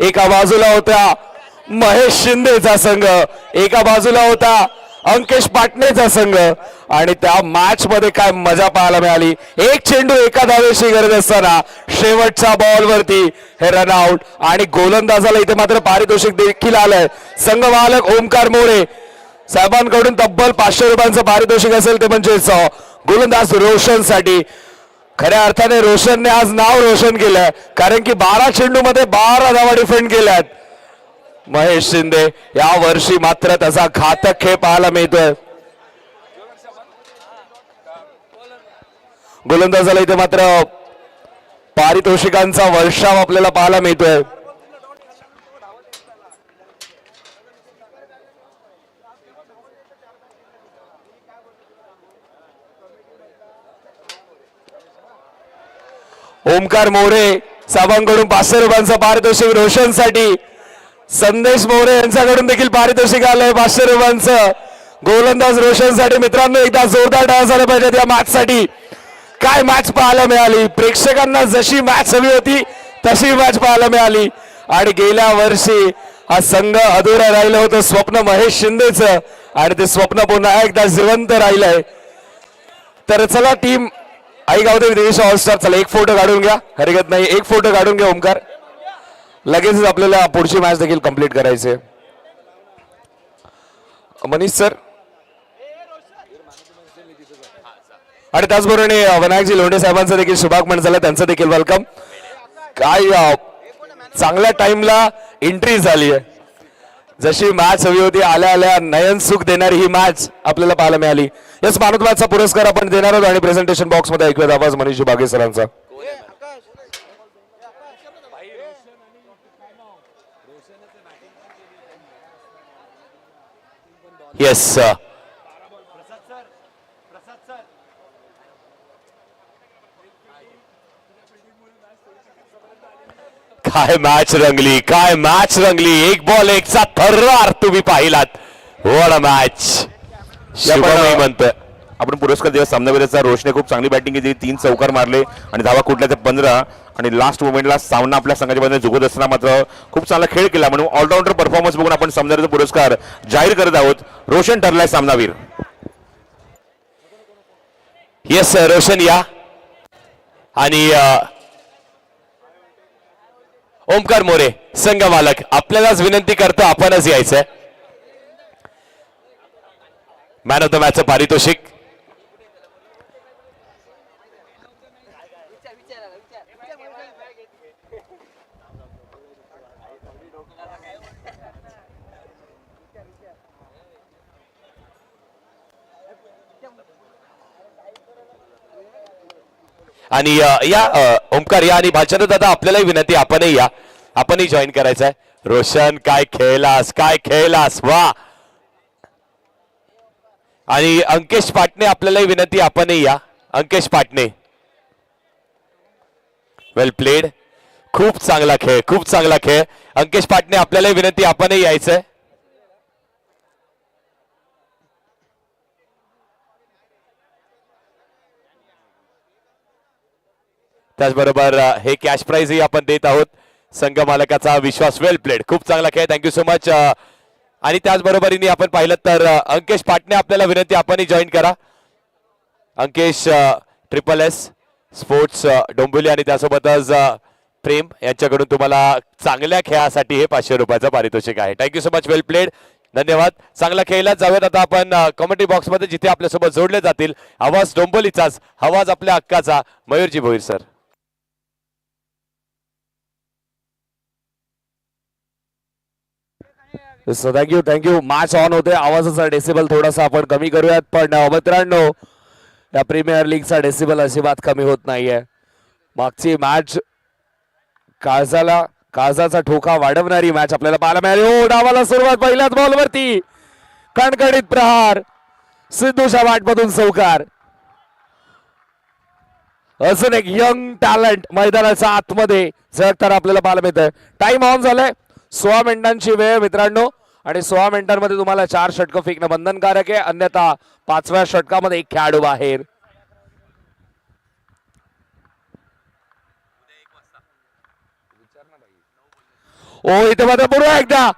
एका बाजूला होता महेश शिंदेचा संघ, एका बाजूला होता अंकेश पाटणेचा संघ आणि त्या मॅच मध्ये काय मजा पाहायला मिळाली. एक चेंडू एका धावेची गरज असताना शेवटच्या बॉल वरती हे रनआउट आणि गोलंदाजाला इथे मात्र पारितोषिक देखील आलंय. संघ मालक ओमकार मोरे साहेबांकडून तब्बल 500 रुपयांचं पारितोषिक असेल ते म्हणजे गोलंदाज रोशन साठी. खऱ्या अर्थाने रोशनने आज नाव रोशन केलंय कारण की 12 चेंडू मध्ये 12 धावा डिफेंड केल्यात. महेश शिंदे या वर्षी मात्र त्याचा घातक खेळ पाहायला मिळतोय. गोलंदाजाला इथे मात्र पारितोषिकांचा वर्षाव आपल्याला पाहायला मिळतोय. ओमकार मोरे साहेबांकडून 500 रुपयांचं पारितोषिक रोशनसाठी. संदेश मोरे यांच्याकडून देखील पारितोषिक आलंय 500 रुपयांचं गोलंदाज रोशनसाठी. मित्रांनो एकदा जोरदार टाळ्या झाल्या पाहिजेत या मॅच साठी. काय मॅच पाहायला मिळाली, प्रेक्षकांना जशी मॅच हवी होती तशी मॅच पाहायला मिळाली. आणि गेल्या वर्षी हा संघ अधुरा राहिलं होतं स्वप्न महेश शिंदेचं आणि ते स्वप्न पुन्हा एकदा जिवंत राहिलंय. तर चला टीम आई गावते विदेश ऑलस्टार, चला एक फोटो काढून घ्या, हरकत नाही एक फोटो काढून घ्या ओमकार. लगेच आपल्याला पुढची मॅच देखील कंप्लीट करायची. मनीष सर आणि त्याचबरोबर विनायकजी लोंढे साहेबांचं देखील शुभागमन झालं, त्यांचं देखील वेलकम. काय चांगल्या टाइमला एंट्री झाली आहे. जशी मॅच हवी होती आल्या आल्या नयन सुख देणारी ही मॅच आपल्याला पाहायला मिळाली. यस मान ऑफ मॅचचा पुरस्कार आपण देणार आहोत आणि प्रेझेंटेशन बॉक्स मध्ये ऐकूयात आवाज मनीष बागे सरांचा. येस काय मॅच रंगली, काय मॅच रंगली. एक बॉल एकचा थर्रार तुम्ही पाहिलात. What a match. म्हणतोय आपण पुरस्कार दिवस सामनावीराचा. रोशने खूप चांगली बॅटिंग केली, 3 चौकार मारले आणि धावा कुठल्या ते 15 आणि लास्ट मोमेंटला सामना आपल्या संघाच्या बाजूने झुकत असताना मात्र खूप चांगला खेळ केला. म्हणून ऑलराऊंडर परफॉर्मन्स बघून आपण सामनावीराचा पुरस्कार जाहीर करत आहोत. रोशन ठरलाय सामनावीर. येस रोशन या आणि ओमकार मोरे संघ मालक आपल्यालाच विनंती करतो आपणच यायचंय. मॅन ऑफ द मॅचचं पारितोषिक. आणि या ओमकार या आणि भालचंद्र दादा आपल्यालाही विनंती आपणही या, आपणही जॉईन करायचंय. रोशन काय खेळलास, काय खेळलास, वा. आणि अंकेश पाटणे आपल्यालाही विनंती आपणही या. अंकेश पाटणे वेल प्लेड. खूप चांगला खेळ, खूप चांगला खेळ. अंकेश पाटणे आपल्यालाही विनंती आपणही यायचंय. त्याचबरोबर हे कॅश प्राइजही आपण देत आहोत. संघ मालकाचा विश्वास. वेल प्लेड, खूप चांगला खेळ, थँक्यू सो मच. आणि त्याचबरोबरीने आपण पाहिलं तर अंकेश पाटणे आपल्याला विनंती आपणही जॉईन करा. अंकेश SSS स्पोर्ट्स डोंबिवली आणि त्यासोबतच प्रेम यांच्याकडून तुम्हाला चांगल्या खेळासाठी हे 500 रुपयाचं पारितोषिक आहे. Thank you so much. Well played, धन्यवाद. चांगला खेळला. जाऊयात आता आपण कमेंट्री बॉक्स मध्ये जिथे आपल्यासोबत जोडले जातील. आवाज डोंबिवलीचाच, आवाज आपल्या हक्काचा. मयूरजी Bhoir sir. Thank you. Match on होते. आवाजाचा डेसिबल थोडासा आपण कमी करूयात. पण मित्रांनो या प्रीमियर लीगचा डेसिबल अजिबात कमी होत नाहीये. मागची मॅच काळजाचा ठोका वाढवणारी मॅच आपल्याला पाहायला मिळाली. ओ डावाला सुरुवात पहिल्याच बॉलवरती कणकणीत प्रहार. सिद्धूच्या वाटमधून चौकार. अजून एक यंग टॅलेंट मैदानाच्या आतमध्ये झळकताना आपल्याला पाहायला मिळतंय. टाइम ऑन झालाय. 16 मिनिटांची वेळ मित्रांनो आणि 16 मिनिटांमध्ये तुम्हाला 4 षटकं फेकणं बंधनकारक आहे. अन्यथा 5व्या षटकामध्ये एक खेळाडू बाहेर. ओ इथे मात्र पुन्हा एकदा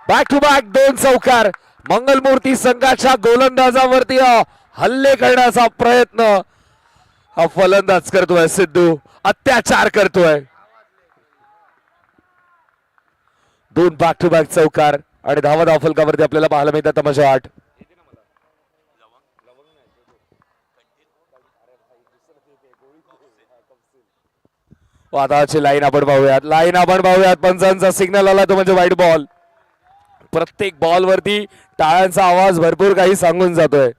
बॅक टू बॅक 2 चौकार. मंगलमूर्ती संघाच्या गोलंदाजावरती हल्ले करण्याचा प्रयत्न हा फलंदाज करतोय. सिद्धू अत्याचार करतोय. 2 बॅक टू बॅक चौकार आणि धावा फलकावरती आपल्याला पाहायला मिळतात तमाशा 8. वादाची लाईन आपण पाहूयात. पंचांचा सिग्नल आला तो म्हणजे व्हाईट बॉल. प्रत्येक बॉल वरती टाळ्यांचा आवाज भरपूर काही सांगून जातोय.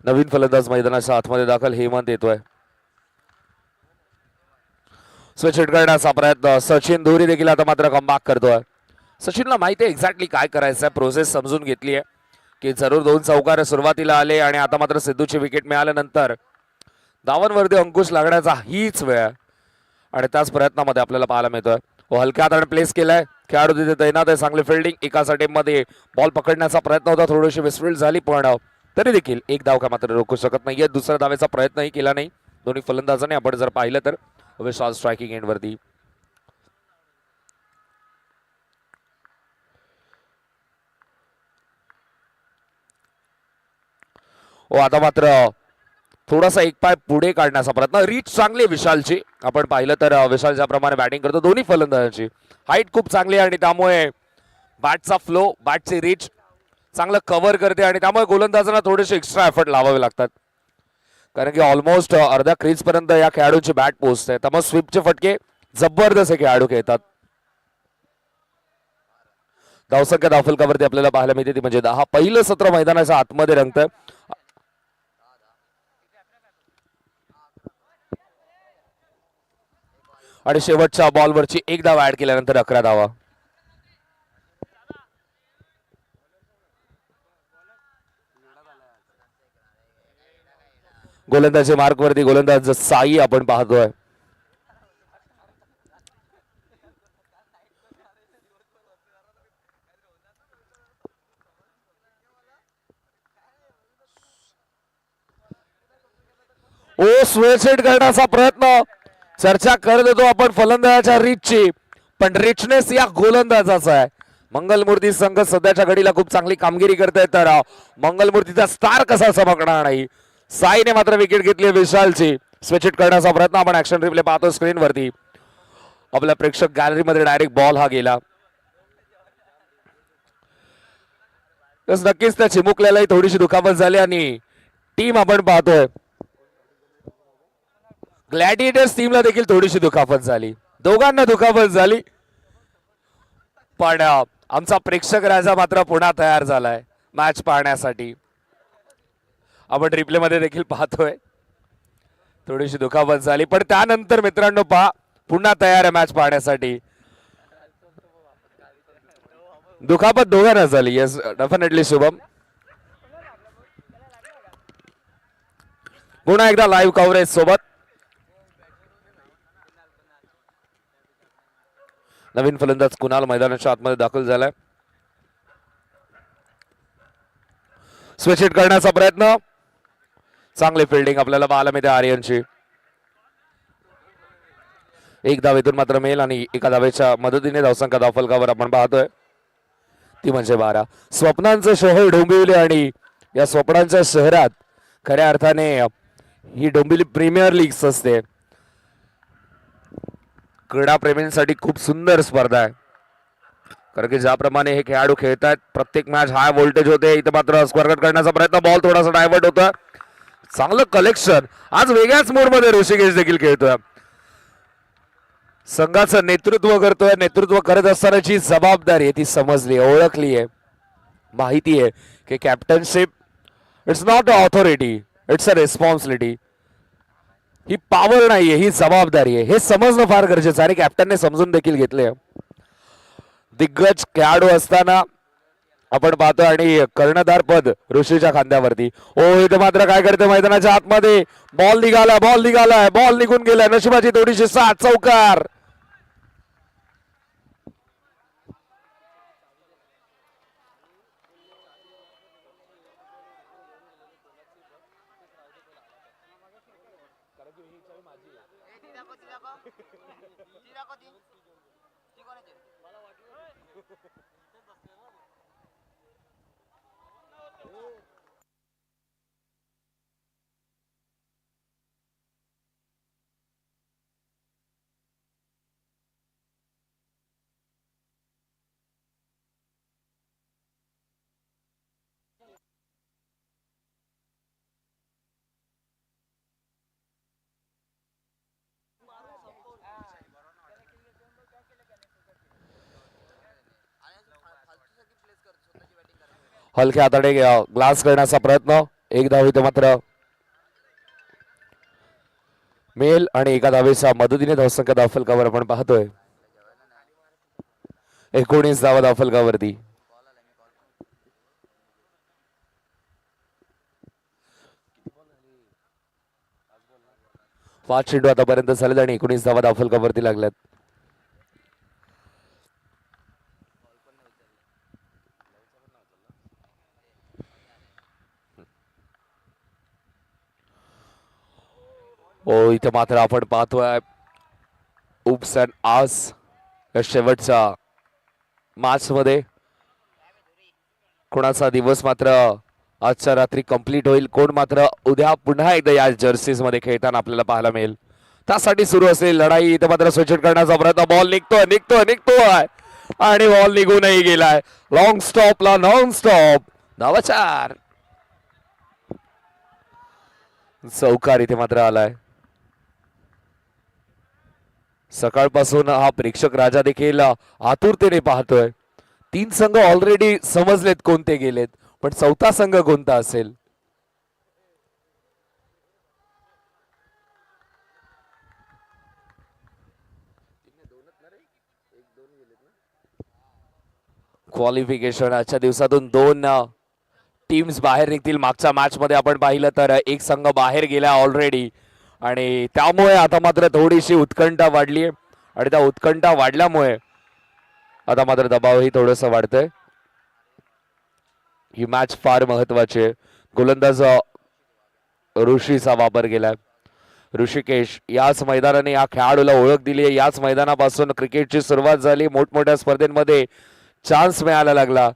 नवीन फलंदाज मैदानाच्या आतमध्ये दाखल. हेमंत येतोय. स्विच हिट करण्याचा प्रयत्न. सचिन धुरी देखील आता मात्र कमबॅक करतोय. सचिनला माहिती आहे एक्झॅक्टली काय करायचं. प्रोसेस समजून घेतली आहे की जरूर 2 चौकार सुरुवातीला आले आणि आता मात्र सिद्धूची विकेट मिळाल्यानंतर धावांवरती अंकुश लागण्याचा हीच वेळ आणि त्याच प्रयत्नामध्ये आपल्याला पाहायला मिळतोय. हलक्या हाताने प्लेस केलाय. खेळाडू तिथे तैनात आहे. चांगली फिल्डिंग. एका मध्ये बॉल पकडण्याचा प्रयत्न होता. थोडीशी विस्फील्ड झाली पण तरी देखील एक धाव का मात्र रोखू शकत नाहीये. दुसऱ्या धावेचा प्रयत्नही केला नाही दोन्ही फलंदाजांनी. आपण जर पाहिलं तर विशाल स्ट्रायकिंग एंड वरती. आता मात्र थोडासा एक पाय पुढे काढण्याचा प्रयत्न. रीच चांगली विशालची. आपण पाहिलं तर विशाल ज्याप्रमाणे बॅटिंग करतो दोन्ही फलंदाजांची हाईट खूप चांगली आहे आणि त्यामुळे बॅटचा फ्लो बॅटची रीच चांगलं कव्हर करते आणि त्यामुळे गोलंदाजांना थोडेसे एक्स्ट्रा एफर्ट लावावे लागतात कारण की ऑलमोस्ट अर्ध्या क्रीज पर्यंत या खेळाडूची बॅट पोहोचते. त्यामुळे स्वीपचे फटके जबरदस्त खेळाडू खेळतात. धावसंख्या धावफलकावरती आपल्याला पाहायला मिळते ती म्हणजे 10. पहिलं सत्र मैदानाच्या आतमध्ये रंगतंय आणि शेवटच्या बॉलवरची एक धाव ऍड केल्यानंतर 11 धावा. गोलंदाजी मार्क वरती गोलंदाज साई आपण पाहतोय. स्विच हिट करण्याचा प्रयत्न. चर्चा करत होतो आपण फलंदाजाच्या रीचची पण रिचनेस या गोलंदाजाचा आहे. मंगलमूर्ती संघ सध्याच्या घडीला खूप चांगली कामगिरी करताय तर मंगलमूर्तीचा स्टार कसा चमकणार नाही. साईने मात्र विकेट घेतली विशालची. स्विच हिट करण्याचा प्रयत्न. आपण ऍक्शन रिप्ले पाहतो स्क्रीन वरती. आपल्या प्रेक्षक गॅलरीमध्ये डायरेक्ट बॉल हा गेला. नक्कीच त्या चिमुकल्यालाही थोडीशी दुखापत झाली आणि टीम आपण पाहतोय ग्लॅडिएटर्स टीमला देखील थोडीशी दुखापत झाली. दोघांना दुखापत झाली पण आमचा प्रेक्षक राजा मात्र पुन्हा तयार झालाय मॅच पाहण्यासाठी. आपण रिप्ले मध्ये देखील पाहतोय थोडीशी दुखापत झाली पण त्यानंतर मित्रांनो पहा पुन्हा तयार आहे मॅच पाहण्यासाठी. दुखापत दोघांना झाली. Yes definitely Shubham. पुन्हा एकदा लाईव्ह कव्हरेज सोबत नवीन फलंदाज कुणाल मैदानाच्या आतमध्ये दाखल झालाय. स्विच हिट करण्याचा प्रयत्न. चांगली फिल्डिंग आपल्याला पाहायला मिळते आर्यनची. एक धावेतून मात्र मेल आणि एका धावेच्या मदतीने धावसंख्या धावफलकावर आपण पाहतोय ती म्हणजे 12. स्वप्नांचं शहर डोंबिवली आणि या स्वप्नांच्या शहरात खऱ्या अर्थाने ही डोंबिवली प्रीमियर लीग असते. क्रीडा प्रेमींसाठी खूप सुंदर स्पर्धा आहे, कारण की ज्याप्रमाणे हे खेळाडू खेळतात प्रत्येक मॅच हाय व्होल्टेज होते. इथे मात्र स्क्वेअर कट करण्याचा प्रयत्न, बॉल थोडासा डायव्हर्ट होता. चांगलं कलेक्शन, आज वेगळ्याच मोड मध्ये ऋषिकेश देखील खेळतोय. संघाचं नेतृत्व करतोय. नेतृत्व करत असतानाची जबाबदारी आहे ती समजली, ओळखली आहे, माहिती आहे की captainship it's not a authority, it's a responsibility. He power नाहीये, ही जबाबदारी आहे. हे समजणं फार गरजेचं आहे आणि कॅप्टनने समजून देखील घेतले. दिग्गज खेळाडू असताना आपण पाहतो आणि कर्णधार पद ऋषीच्या खांद्यावरती. ओ इथे मात्र काय करते मैदानाच्या आतमध्ये, बॉल निघाला, बॉल निघून गेलाय. नशिबाची थोडीशी साथ, चौकार. हलक्या हाताने ग्लास करण्याचा प्रयत्न. एक धाव इथे मात्र मेल आणि एका धावेच्या मदतीने धावसंख्या धावफलकावर आपण पाहतोय 19 धावा धावफलकावरती. पाच चेंडू आतापर्यंत झालेत आणि 19 धावा धावफलकावरती लागल्यात. ओ इथे मात्र आपण पाहतोय उप्स अँड आस या शेवटच्या मॅच मध्ये कोणाचा दिवस मात्र आजच्या रात्री कंप्लीट होईल, कोण मात्र उद्या पुन्हा एकदा या जर्सीज मध्ये खेळताना आपल्याला पाहायला मिळेल. त्यासाठी सुरू असलेली लढाई. इथे मात्र स्विच करण्याचा प्रयत्न, बॉल निघतोय आणि बॉल निघूनही गेलाय. लॉंग स्टॉपला नॉन स्टॉप, धावा 4. चौकार इथे मात्र आलाय. सकाळपासून हा प्रेक्षक राजा देखील आतुरतेने पाहतोय. 3 संघ ऑलरेडी समजलेत कोणते गेलेत, पण चौथा संघ कोणता असेल. क्वालिफिकेशन आजच्या दिवसातून 2 टीम्स बाहेर निघतील. मागच्या मॅच मध्ये आपण पाहिलं तर एक संघ बाहेर गेला ऑलरेडी आणि त्यामुळे आता मात्र थोडीशी उत्कंठा वाढली आणि त्या उत्कंठा वाढल्यामुळे आता मात्र दबावही थोडस वाढतंय. ही मॅच फार महत्वाची आहे. गोलंदाज ऋषीचा वापर केलाय. ऋषिकेश याच मैदानाने या खेळाडूला ओळख दिली आहे. याच मैदानापासून क्रिकेटची सुरुवात झाली. मोठमोठ्या स्पर्धेमध्ये चान्स मिळायला लागला.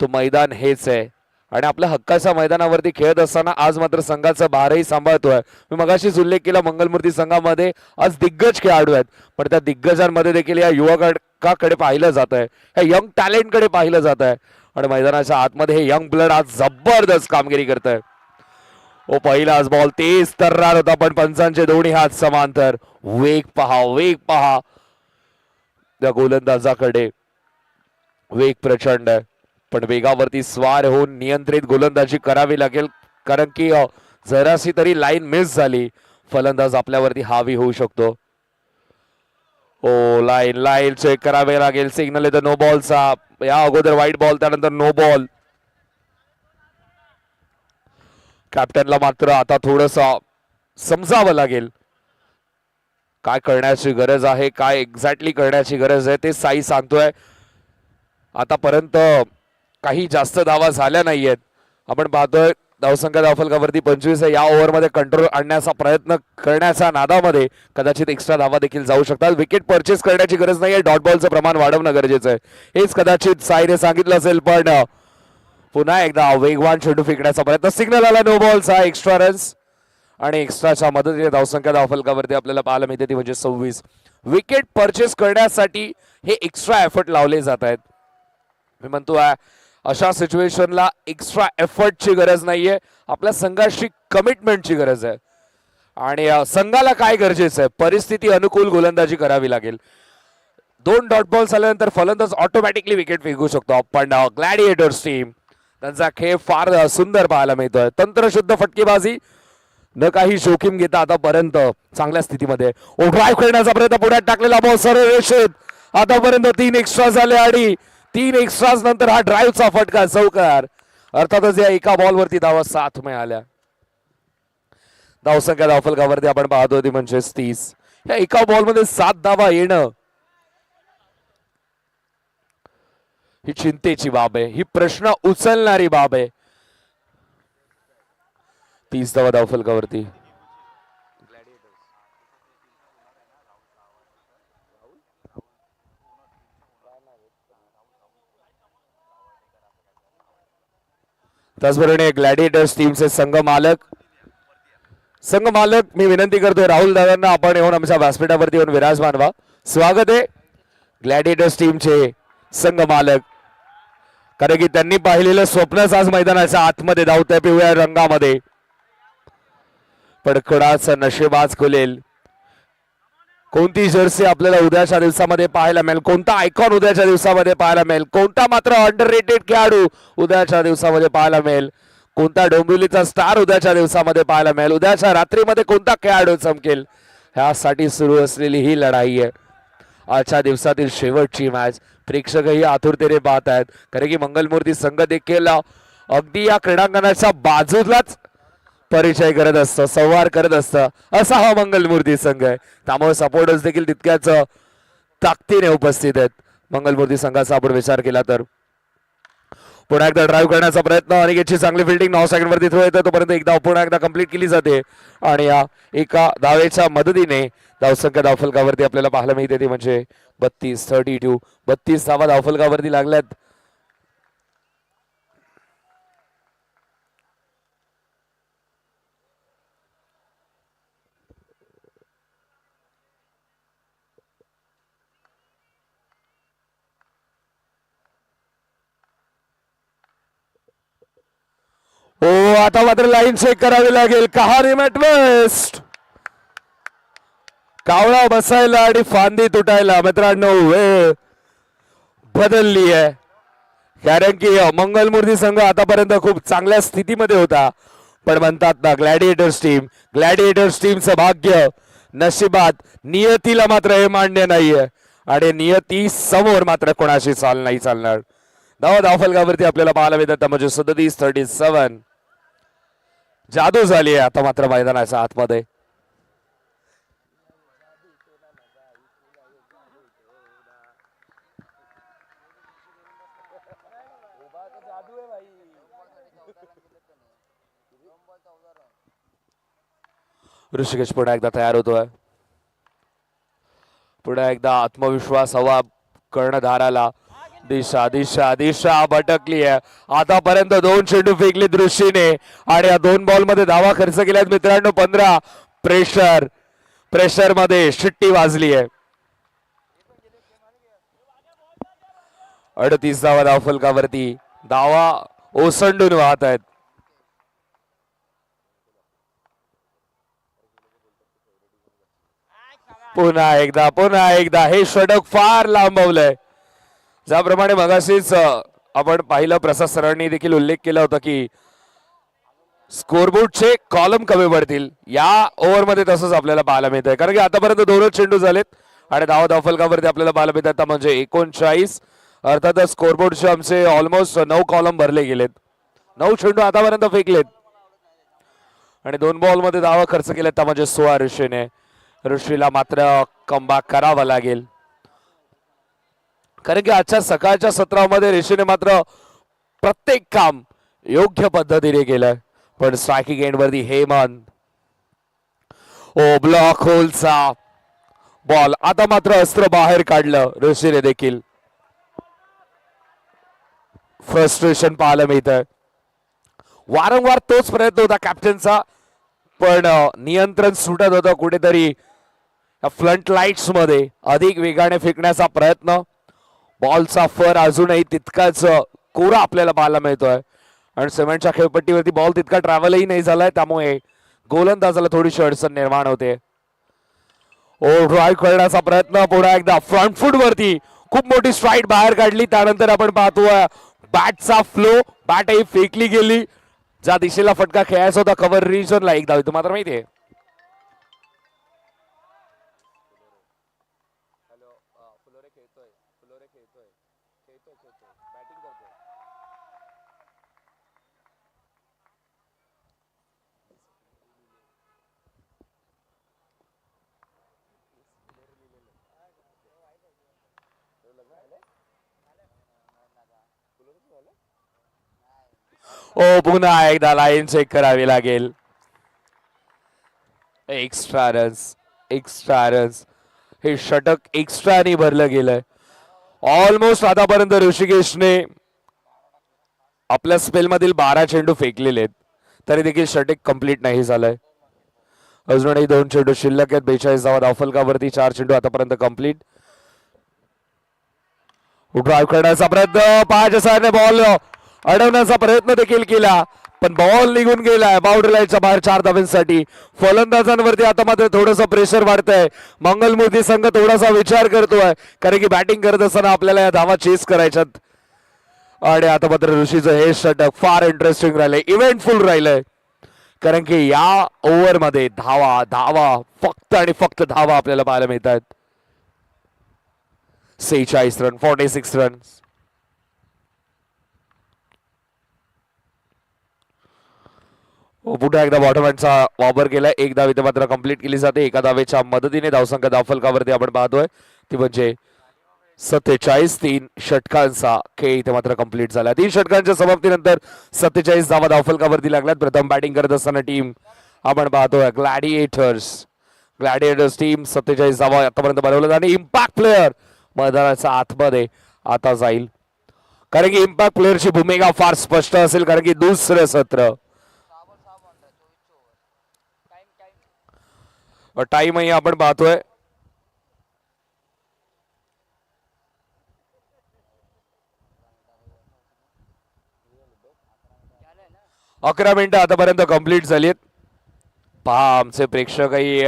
तो मैदान हेच आहे आणि आपल्या हक्काच्या मैदानावरती खेळत असताना आज मात्र संघाचा भारही सांभाळतोय. मी मगाशीच उल्लेख केला मंगलमूर्ती संघामध्ये आज दिग्गज खेळाडू आहेत, पण त्या दिग्गजांमध्ये देखील या युवकाकडे पाहिलं जात आहे, या यंग टॅलेंटकडे पाहिलं जात आहे आणि मैदानाच्या आतमध्ये हे यंग ब्लड आज जबरदस्त कामगिरी करत आहे. ओ पहिला आज बॉल तेज तर्रार होता, पण पंचांचे दोन्ही हात समांतर. वेग पहा त्या गोलंदाजाकडे. वेग प्रचंड आहे, पण वेगावरती स्वार होऊन नियंत्रित गोलंदाजी करावी लागेल, कारण की जराशी तरी लाईन मिस झाली फलंदाज आपल्यावरती हावी होऊ शकतो. ओ लाईन चेक करावे लागेल. सिग्नल येतो नो बॉलचा. या अगोदर व्हाईट बॉल, त्यानंतर नो बॉल. कॅप्टनला मात्र आता थोडस समजावं लागेल काय करण्याची गरज आहे, काय एक्झॅक्टली करण्याची गरज आहे ते साई सांगतोय. आतापर्यंत काही जास्त धावा झाल्या नाहीयेत. आपण पाहतोय धावसंख्या धावफलकावरती 25 आहे. या ओव्हरमध्ये कंट्रोल आणण्याचा प्रयत्न करण्याच्या नादामध्ये कदाचित एक्स्ट्रा धावा देखील जाऊ शकतात. विकेट परचेस करण्याची गरज नाहीये, डॉट बॉलचं प्रमाण वाढवणं गरजेचं आहे. हेच कदाचित साईने सांगितलं असेल, पण पुन्हा एकदा वेगवान चेंडू फेकण्याचा प्रयत्न. सिग्नल आला नो बॉलचा. एक्स्ट्रा रन्स आणि एक्स्ट्राच्या मदतीने धावसंख्या धावफलकावरती आपल्याला पाहायला मिळते ती म्हणजे 26. विकेट परचेस करण्यासाठी हे एक्स्ट्रा एफर्ट लावले जात आहेत. मी म्हणतो अशा सिच्युएशनला एक्स्ट्रा एफर्टची गरज नाहीये, आपल्या संघाशी कमिटमेंटची गरज आहे. आणि संघाला काय गरजेचं आहे, परिस्थिती अनुकूल गोलंदाजी करावी लागेल. 2 डॉट बॉल्स आल्यानंतर फलंदाज ऑटोमॅटिकली विकेट फेकू शकतो. पण ग्लॅडिएटर्स टीम त्यांचा खेळ फार सुंदर पाहायला मिळतोय. तंत्रशुद्ध फटकेबाजी न काही जोखीम घेता आतापर्यंत चांगल्या स्थितीमध्ये ड्राईव्ह करण्याचा प्रयत्न पुढ्यात टाकलेला बॉल सरळ रेषेत आतापर्यंत 3 एक्स्ट्रा झाले आणि 3 एक्स्ट्राज नंतर हा ड्राईव्हचा फटका चौकार. अर्थातच या एका बॉलवरती धावा 7 मिळाल्या. धावसंख्या धावफलकावरती आपण पाहतो ती म्हणजे 30. या एका बॉलमध्ये 7 धावा येणं ही चिंतेची बाब आहे, ही प्रश्न उचलणारी बाब आहे. 30 धावा धावफलकावरती. त्याचबरोबर ग्लॅडिएटर्स टीमचे संघ मालक मी विनंती करतोय राहुल दादांना आपण येऊन आमच्या व्यासपीठावरती येऊन विराजमान व्हा. स्वागत आहे ग्लॅडिएटर्स टीमचे संघ मालक, कारण की त्यांनी पाहिलेलं स्वप्नच आज मैदानाच्या आतमध्ये धावतंय पिवळ्या रंगामध्ये. पण कोणाचं नशीब आज खुलेल, कोणती जर्सी आपल्याला उद्याच्या दिवसामध्ये पाहायला मिळेल, कोणता आयकॉन उद्याच्या दिवसामध्ये पाहायला मिळेल, कोणता मात्र अंडररेटेड खेळाडू उद्याच्या दिवसामध्ये पाहायला मिळेल, कोणता डोंबिवलीचा स्टार उद्याच्या दिवसामध्ये पाहायला मिळेल, उद्याच्या रात्रीमध्ये कोणता खेळाडू चमकेल, ह्यासाठी सुरू असलेली ही लढाई आहे. आजच्या दिवसातील शेवटची मॅच प्रेक्षकही आतुरतेने पाहत आहेत, कारण की मंगलमूर्ती संघ देखील अगदी या क्रीडांगणाच्या बाजूलाच परिचय करत असतं, संवाद करत असतं, असा हा मंगलमूर्ती संघ आहे. त्यामुळे सपोर्टर्स देखील तितक्याच ताकदीने उपस्थित आहेत. मंगलमूर्ती संघाचा आपण विचार केला तर पुन्हा एकदा ड्राईव्ह करण्याचा प्रयत्न आणि याची चांगली फिल्डिंग 9 सेकंड वरती थ्रो येतो, तोपर्यंत एकदा पुन्हा एकदा कंप्लीट केली जाते. आणि या एका धावेच्या मदतीने धावसंख्या धावफलकावरती आपल्याला पाहायला मिळते ती म्हणजे 32. 32 धावा धावफलकावरती लागल्यात. हो, आता मात्र लाईन चेक करावी लागेल. कहाणी ट्विस्ट, कावळा बसायला आणि फांदी तुटायला मित्रांनो वेळ बदलली आहे. कारण की मंगलमूर्ती संघ आतापर्यंत खूप चांगल्या स्थितीमध्ये होता, पण म्हणतात ना ग्लॅडिएटर्स टीमचं भाग्य नशिबात नियतीला मात्र हे मान्य नाहीये आणि नियती समोर मात्र कोणाशी नाही चालणार. धावफलकावरती आपल्याला पाहायला मिळतात म्हणजे 37. जादू झाली आहे आता मात्र मैदानाच्या आतमध्ये. ऋषिकेश पुन्हा एकदा तयार होतोय, पुन्हा एकदा आत्मविश्वास हवा कर्णधाराला. दिशा भटकली आहे. आतापर्यंत 2 चेंडू फेकले ऋषीने आणि या 2 बॉल मध्ये धावा खर्च केल्यात मित्रांनो 15. प्रेशर मध्ये शिट्टी वाजली आहे. 38 धावा धावफलकावरती, धावा ओसंडून वाहत आहेत. पुन्हा एकदा हे षटक फार लांबवलंय. ज्याप्रमाणे मगाशीच आपण पाहिलं, प्रसाद सरांनी देखील उल्लेख केला होता की स्कोरबोर्डचे कॉलम कमी पडतील. या ओव्हरमध्ये तसंच आपल्याला पाहायला मिळत आहे, कारण की आतापर्यंत 2 चेंडू झालेत आणि धावफलकावरती आपल्याला पाहायला मिळतात म्हणजे 39. अर्थातच स्कोरबोर्डचे आमचे ऑलमोस्ट 9 कॉलम भरले गेलेत. 9 चेंडू आतापर्यंत फेकलेत आणि 2 बॉलमध्ये धावा खर्च केल्यात म्हणजे 16 ऋषीला मात्र कमबॅक करावा लागेल, कारण की आजच्या सकाळच्या सत्रामध्ये ऋषीने मात्र प्रत्येक काम योग्य पद्धतीने केलं. पण स्ट्रायकिंग एंड वरती हेमंत ब्लॉक होलचा बॉल, आता मात्र अस्त्र बाहेर काढलं ऋषीने देखील. फ्रस्ट्रेशन पाहायला मिळतंय. वारंवार तोच प्रयत्न होता कॅप्टनचा पण नियंत्रण सुटत होतं कुठेतरी फ्रंट लाईट्स मध्ये. अधिक वेगाने फेकण्याचा प्रयत्न, बॉलचा फर अजूनही तितकाच कोरा आपल्याला पाहायला मिळतोय आणि सिमेंटच्या खेळपट्टीवरती बॉल तितका ट्रॅव्हलही नाही झालाय, त्यामुळे गोलंदाजाला थोडीशी अडचण निर्माण होते. ओ ड्राईव्ह करण्याचा प्रयत्न, पुन्हा एकदा फ्रंट फूट वरती खूप मोठी स्ट्राईक बाहेर काढली. त्यानंतर आपण पाहतोय बॅटचा फ्लो, बॅटही फेकली गेली. ज्या दिशेला फटका खेळायचा होता कव्हर रिजनला, एक धाव मात्र माहितीये. ओ पुन्हा एकदा लाईन चेक करावी लागेल. एक्स्ट्रा रन्स, एक्स्ट्रा रन्स, हे षटक एक्स्ट्राने भरलं गेलंय. ऑलमोस्ट आतापर्यंत ऋषिकेशने आपल्या स्पेल मधील 12 चेंडू फेकलेले आहेत, तरी देखील षटक कंप्लीट नाही झालंय. अजूनही 2 चेंडू शिल्लक आहेत. 42 धावा धावफलकावरती, 4 चेंडू आतापर्यंत कंप्लीट. ड्राईव्ह करण्याचा प्रयत्न, 5 बॉल अडवण्याचा प्रयत्न देखील केला, पण बॉल निघून गेलाय बाउंड्री लाईनच्या बाहेर 4 धावांसाठी. फलंदाजांवरती आता मात्र थोडंसं प्रेशर वाढतंय. मंगलमूर्ती संघ थोडासा विचार करतोय, कारण की बॅटिंग करत असताना आपल्याला या धावा चेस करायच्यात. आणि आता मात्र ऋषीचं हे षटक फार इंटरेस्टिंग राहिलंय, इव्हेंटफुल राहिलंय, कारण की या ओव्हर मध्ये धावा धावा फक्त आणि फक्त धावा आपल्याला पाहायला मिळतात. 46 रन, 46 रन. पुन्हा एकदा बॉटमॅनचा वापर केलाय. एक धाव इथे मात्र कंप्लीट केली जाते. एका धावेच्या मदतीने धावसंख्या धावफलकावरती आपण पाहतोय ती म्हणजे 47. 3 षटकांचा खेळ इथे मात्र कंप्लीट झाला. 3 षटकांच्या समाप्तीनंतर 47 धावा धावफलकावरती लागल्यात. प्रथम बॅटिंग करत असताना टीम आपण पाहतोय ग्लॅडिएटर्स. ग्लॅडिएटर्स टीम 47 धावा आतापर्यंत बनवलं आणि इम्पॅक्ट प्लेअर मैदानाच्या आतमध्ये आता जाईल, कारण की इम्पॅक्ट प्लेअरची भूमिका फार स्पष्ट असेल, कारण की दुसरं सत्र टाइमही आपण पाहतोय 11 मिनिटं आतापर्यंत कंप्लीट झालीत. पहा आमचे प्रेक्षकही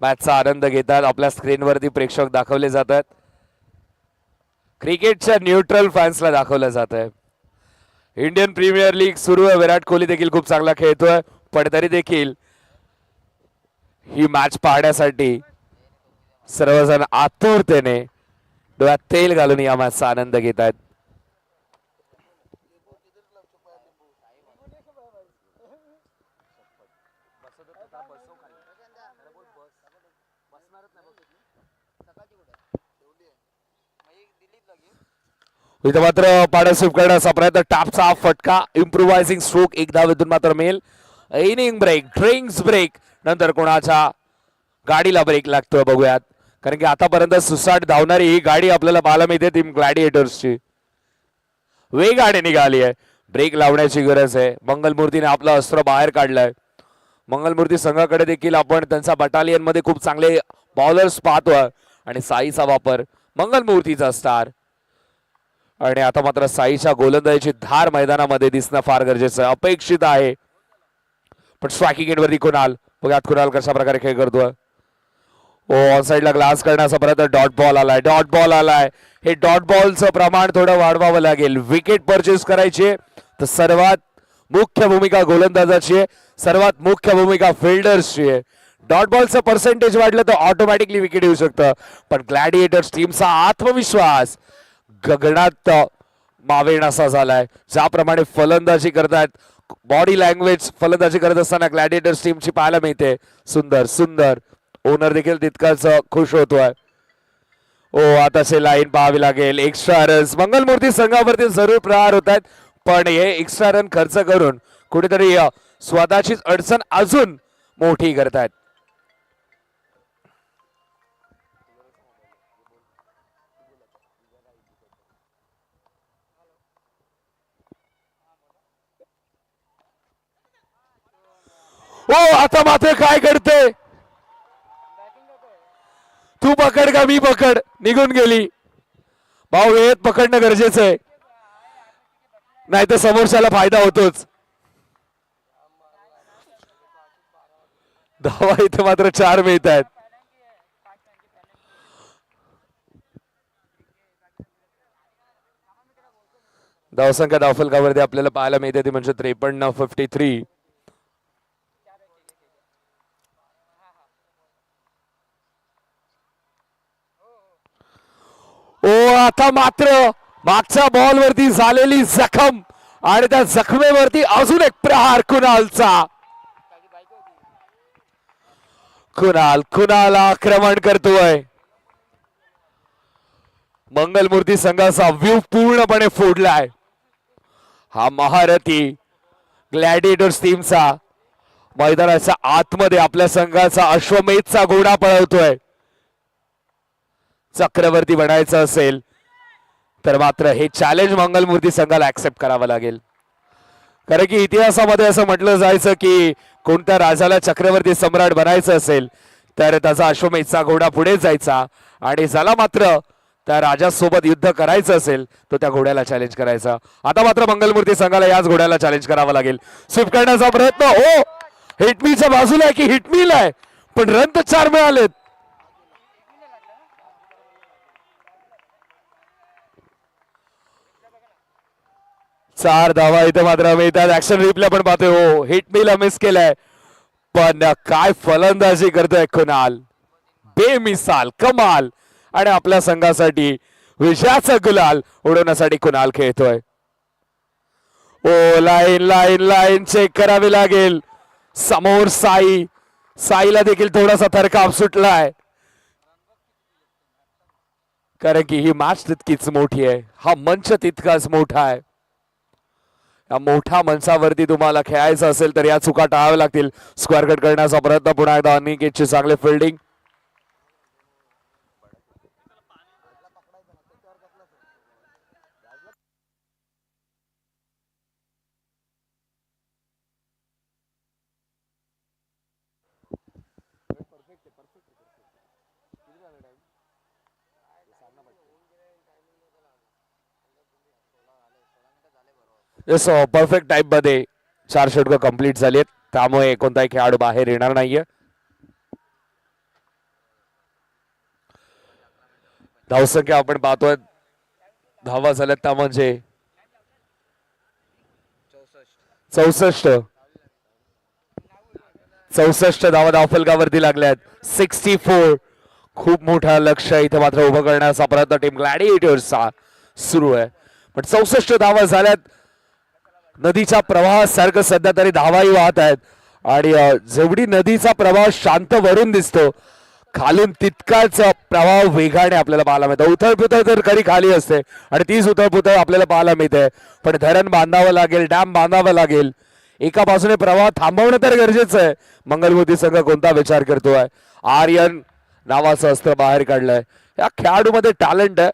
मॅचचा आनंद घेतात. आपल्या स्क्रीनवरती प्रेक्षक दाखवले जातात. क्रिकेटच्या न्यूट्रल फॅन्सला दाखवलं जात आहे. इंडियन प्रीमियर लीग सुरू आहे. विराट कोहली देखील खूप चांगला खेळतोय, पण तरी देखील ही मॅच पाहण्यासाठी सर्वजण आतुरतेने डोळ्यात तेल घालून या मॅचचा आनंद घेत आहेत. इथं मात्र पाड्या स्वीप करण्याचा प्रयत्न, टॅपचा फटका, इम्प्रोवायझिंग स्ट्रोक, एक धावेतून मात्र मेल. इनिंग ब्रेक, ड्रिंक्स ब्रेक, नंतर कोणाच्या गाडीला ब्रेक लागतोय बघूयात, कारण की आतापर्यंत सुसाट धावणारी ही गाडी आपल्याला पाहायला मिळते टीम ग्लॅडिएटर्सची. वेगाने निघाली आहे, ब्रेक लावण्याची गरज आहे. मंगलमूर्तीने आपलं अस्त्र बाहेर काढलंय. मंगलमूर्ती संघाकडे देखील आपण त्यांचा बटालियन मध्ये खूप चांगले बॉलर्स पाहतोय आणि साईचा वापर, मंगलमूर्तीचा स्टार. आणि आता मात्र साईच्या गोलंदाजीची धार मैदानामध्ये दिसणं फार गरजेचं आहे, अपेक्षित आहे. पण स्ट्रायकिंग एंडवरती कुणाल, बघा कुणाल कशा प्रकारे खेळ करतोय. ऑन साईडला ग्लास करण्याचा प्रयत्न, डॉट बॉल आलाय, डॉट बॉल आलाय. हे डॉट बॉलचं प्रमाण थोडं वाढवावं लागेल. विकेट परचेस करायची तर सर्वात मुख्य भूमिका गोलंदाजाची आहे, सर्वात मुख्य भूमिका फिल्डर्सची आहे. डॉट बॉलचं पर्सेंटेज वाढलं तर ऑटोमॅटिकली विकेट येऊ शकतं. पण ग्लॅडिएटर्स टीमचा आत्मविश्वास गगनात मावेनासा झालाय. ज्याप्रमाणे फलंदाजी करतायत, बॉडी लँग्वेज फलंदाजी करत असताना ग्लॅडिएटर्स टीमची पाहायला मिळते. सुंदर सुंदर. ओनर देखील तितकाच खुश होतोय. ओ आताचे लाईन पाहावी लागेल. एक्स्ट्रा रन्स मंगलमूर्ती संघावरती जरूर प्रहार होत आहेत, पण हे एक्स्ट्रा रन खर्च करून कुठेतरी स्वतःचीच अडचण अजून मोठी करतायत. ओ आता मात्र काय घडते, तू पकड का मी पकड, निघून गेली. भाऊ वेळेत पकडणं गरजेचं आहे, नाही तर समोरच्याला फायदा होतोच. धावा इथे मात्र 4 मिळत आहेत. धावसंख्या धावफलकावरती आपल्याला पाहायला मिळते ती म्हणजे 53-53. ओ आता मात्र मागच्या बॉल वरती झालेली जखम आणि त्या जखमेवरती अजून एक प्रहार कुणालचा. कुणाल आक्रमण करतोय. मंगलमूर्ती संघाचा व्ह्यू पूर्णपणे फोडलाय. हा महारथी ग्लॅडिएटर्स टीमचा मैदानाच्या आतमध्ये आपल्या संघाचा अश्वमेधचा घोडा पळवतोय. चक्रवर्ती बनायचं असेल तर मात्र हे चॅलेंज मंगलमूर्ती संघाला ऍक्सेप्ट करावं लागेल. कारण की इतिहासामध्ये असं म्हटलं जायचं की कोणत्या राजाला चक्रवर्ती सम्राट बनायचं असेल तर त्याचा अश्वमेधचा घोडा पुढे जायचा आणि ज्याला मात्र त्या राजासोबत युद्ध करायचं असेल तो त्या घोड्याला चॅलेंज करायचा. आता मात्र मंगलमूर्ती संघाला याच घोड्याला चॅलेंज करावं लागेल. स्विप करण्याचा प्रयत्न, हो हिटमीच्या बाजूला आहे की हिटमील आहे, पण रन तर 4 मिळालेत. चार धावा इथे मात्र मिळतात. ऍक्शन रिप्ले पण पाहतोय, हो हिटमीला मिस केलाय, पण काय फलंदाजी करतोय कुणाल, बेमिसाल कमाल. आणि आपल्या संघासाठी विजयाचा गुलाल उडवण्यासाठी कुणाल खेळतोय. ओ लाईन लाईन लाईन चेक करावी लागेल. समोर साईला देखील थोडासा थरकाप सुटलाय, कारण की ही मॅच तितकीच मोठी आहे, हा मंच तितकाच मोठा आहे. या मोठ्या मंचावरती तुम्हाला खेळायचं असेल तर या चुका टाळाव्या लागतील. स्क्वेअर कट करण्याचा प्रयत्न पुन्हा एकदा अनिकेतची चांगली फिल्डिंग. परफेक्ट टाइम मध्ये 4 षटकं कंप्लीट झालीत, त्यामुळे कोणताही खेळाडू बाहेर येणार नाहीये. धावसंख्या आपण पाहतोय, धावा झाल्यात त्या म्हणजे 64 धावा धावफलकावरती लागल्यात. 64 खूप मोठा लक्ष इथे मात्र उभं करण्याचा प्रयत्न टीम ग्लॅडिएटर्सचा सुरू आहे, पण 64 धावा झाल्यात. नदीच्या प्रवाहासारखं सध्या तरी धावाही वाहत आहेत आणि जेवढी नदीचा प्रवाह शांत वरून दिसतो खालून तितकाच प्रवाह वेगाने आपल्याला पाहायला मिळतो. उथळपुथळ तर खरी खाली असते आणि तीच उथळपुथळ आपल्याला पाहायला मिळते, पण धरण बांधावं लागेल, डॅम बांधावं लागेल. एका बाजूने प्रवाह थांबवणं तर गरजेचं आहे. मंगलमूर्ती संघ कोणता विचार करतोय? आर्यन नावाचं अस्त्र बाहेर काढलंय. या खेळाडूमध्ये टॅलेंट आहे.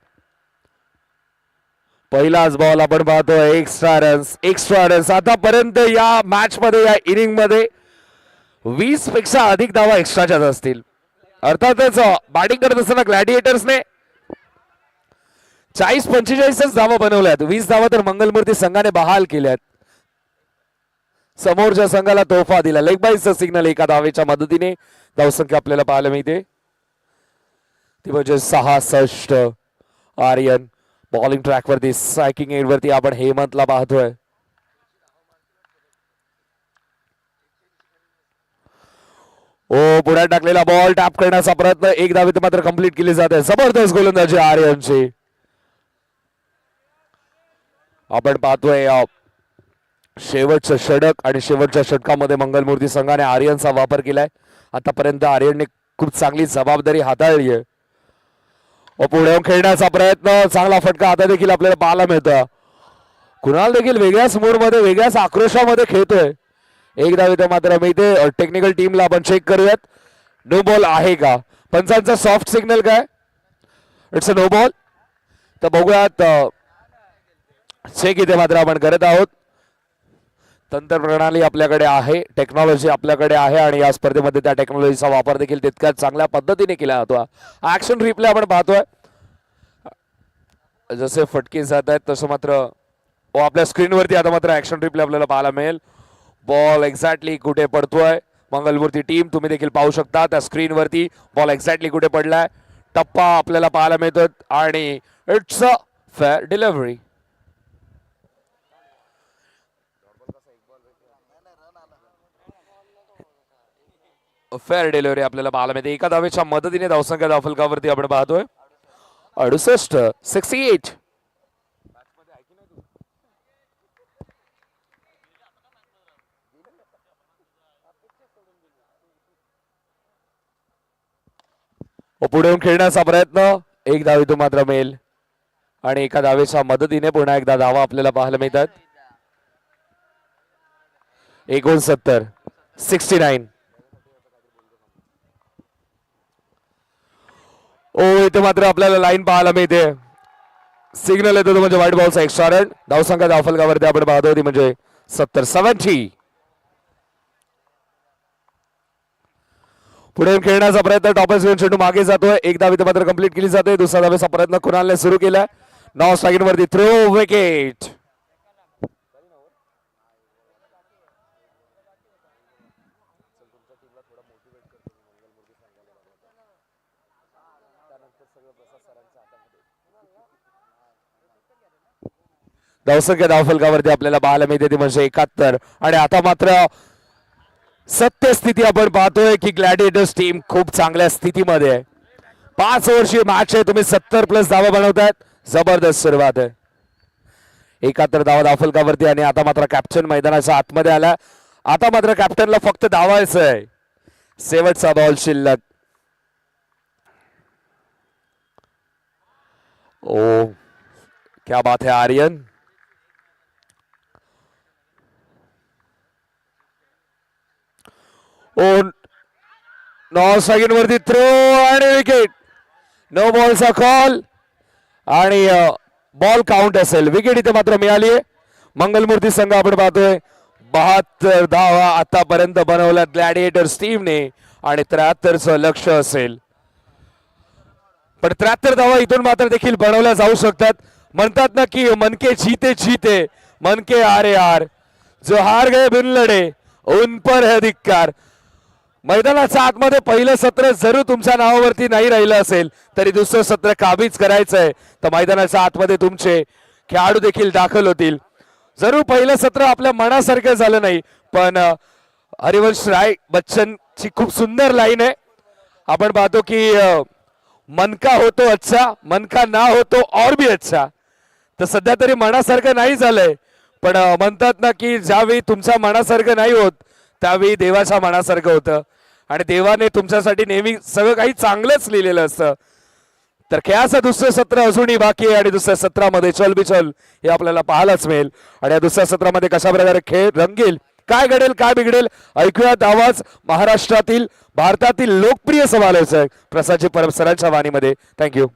पहिलाच बॉल आपण पाहतोय, एक्स्ट्रा रन्स. आतापर्यंत या मॅच मध्ये, या इनिंग मध्ये 20 पेक्षा अधिक धावा एक्स्ट्राच्याच असतील. अर्थातच बॅटिंग करत असताना ग्लॅडिएटर्सने 40-45 धावा बनवल्यात. 20 धावा तर मंगलमूर्ती संघाने बहाल केल्यात. समोरच्या संघाला तोहफा दिला. लेग बाईचा सिग्नल एका धावेच्या मदतीने धावसंख्या आपल्याला पाहायला मिळते ती म्हणजे 66. आर्यन बॉलिंग ट्रॅक वरती, स्ट्रायकिंग एंड वरती आपण हेमंतला पाहतोय. ओ पुढे टाकलेला बॉल टॅप करण्याचा प्रयत्न, एक धावेत मात्र कंप्लीट केली जाते. जबरदस्त गोलंदाजी आर्यनची. आपण पाहतोय शेवटचं षटक आणि शेवटच्या षटकामध्ये मंगलमूर्ती संघाने आर्यनचा वापर केलाय. आतापर्यंत आर्यनने खूप चांगली जबाबदारी हाताळली आहे. पुढे खेळण्याचा प्रयत्न, चांगला फटका आता देखील आपल्याला पाहायला मिळतं. कुणाल देखील वेगळ्याच मूड मध्ये, वेगळ्याच आक्रोशामध्ये खेळतोय. एक धाव इथे मात्र मिळते. टेक्निकल टीमला आपण चेक करूयात, नो बॉल आहे का. पंचांचा सॉफ्ट सिग्नल काय, इट्स अ नो बॉल. तर बघूयात, चेक इथे मात्र आपण करत आहोत. तंत्रप्रणाली आपल्याकडे आहे, टेक्नॉलॉजी आपल्याकडे आहे आणि या स्पर्धेमध्ये त्या टेक्नॉलॉजीचा वापर देखील तितक्याच चांगल्या पद्धतीने केला जातो. ऍक्शन रिप्ले आपण पाहतोय, जसे फटके जात आहेत तसं मात्र आपल्या स्क्रीनवरती आता मात्र ऍक्शन रिप्ले आपल्याला पाहायला मिळेल. बॉल एक्झॅक्टली कुठे पडतोय मंगलमूर्ती टीम तुम्ही देखील पाहू शकता त्या स्क्रीनवरती बॉल एक्झॅक्टली कुठे पडलाय. टप्पा आपल्याला पाहायला मिळतो आणि it's a fair delivery. Fair delivery आपल्याला पाहायला मिळते. एका धावेच्या मदतीने धावसंख्या धावफलकावरती आपण पाहतोय 68. पुढे येऊन खेळण्याचा प्रयत्न, एक धावेतून मात्र मिळेल आणि एका धावेच्या मदतीने पुन्हा एकदा धावा आपल्याला पाहायला मिळतात. 69. इथे मात्र आपल्याला लाईन पाहायला मिळते, सिग्नल येतो तो म्हणजे व्हाईट बॉलचा एक्स्ट्रा रन. धावसंख्या धावफलकावरती आपण पाहतो ती म्हणजे 70. पुढे खेळण्याचा प्रयत्न, टॉपच घेऊन चेंडू मागे जातोय. एक धाव इथे मात्र कंप्लीट केली जाते. दुसरा धावेचा प्रयत्न कुणालने सुरू केलाय. 9 सेकंड वरती थ्रो विकेट. धावसंख्या धावफलकावरती आपल्याला पाहायला मिळते ती म्हणजे 71 आणि आता मात्र सत्यस्थिती आपण पाहतोय की ग्लॅडिएटर्स टीम खूप चांगल्या स्थितीमध्ये आहे. 5 ओव्हरची मॅच आहे, तुम्ही 70+ धावा बनवतायत, जबरदस्त सुरुवात आहे. 71 धावा धावफलकावरती आणि आता मात्र कॅप्टन मैदानाच्या आतमध्ये आला. आता मात्र कॅप्टनला फक्त धावायचं आहे. शेवटचा बॉल शिल्लक. ओ क्या बात है आर्यन. ओ 9 सेकंड वरती थ्रो आणि विकेट. नो बॉलचा कॉल आणि बॉल काउंट असेल. विकेट इथे मात्र मिळाली आहे. मंगलमूर्ती संघ आपण पाहतोय 72 धावा आतापर्यंत बनवल्यात ग्लॅडिएटर्स टीमने आणि 73चं लक्ष असेल. पण 73 धावा इथून मात्र देखील बनवल्या जाऊ शकतात. म्हणतात ना की मन के जीते जीते मन के हारे हार, जो हार गए बिन लढे उन पर है धिक्कार. मैदानाच्या आतमध्ये पहिलं सत्र जरूर तुमच्या नावावरती नाही राहिलं असेल तरी दुसरं सत्र काबीज करायचंय तर मैदानाच्या आतमध्ये तुमचे खेळाडू देखील दाखल होतील. जरूर पहिलं सत्र आपल्या मनासारखं झालं नाही पण हरिवंश राय बच्चनची खूप सुंदर लाईन आहे. आपण पाहतो की मन का हो तो अच्छा, मन का ना हो तो और भी अच्छा. तर सध्या तरी मनासारखं नाही झालंय पण म्हणतात ना की ज्यावेळी तुमच्या मनासारखं नाही होत त्यावेळी देवाच्या मनासारखं होतं आणि देवाने तुमच्यासाठी नेहमी सगळं काही चांगलंच लिहिलेलं असतं. तर खेळाचं दुसरं सत्र अजूनही बाकी आहे आणि दुसऱ्या सत्रामध्ये चल बिचल हे आपल्याला पाहायलाच मिळेल. आणि या दुसऱ्या सत्रामध्ये कशा प्रकारे खेळ रंगेल, काय घडेल काय बिघडेल ऐकूयात आवाज महाराष्ट्रातील भारतातील लोकप्रिय समालोचक प्रसादजी परब सरांच्या वाणीमध्ये. Thank you.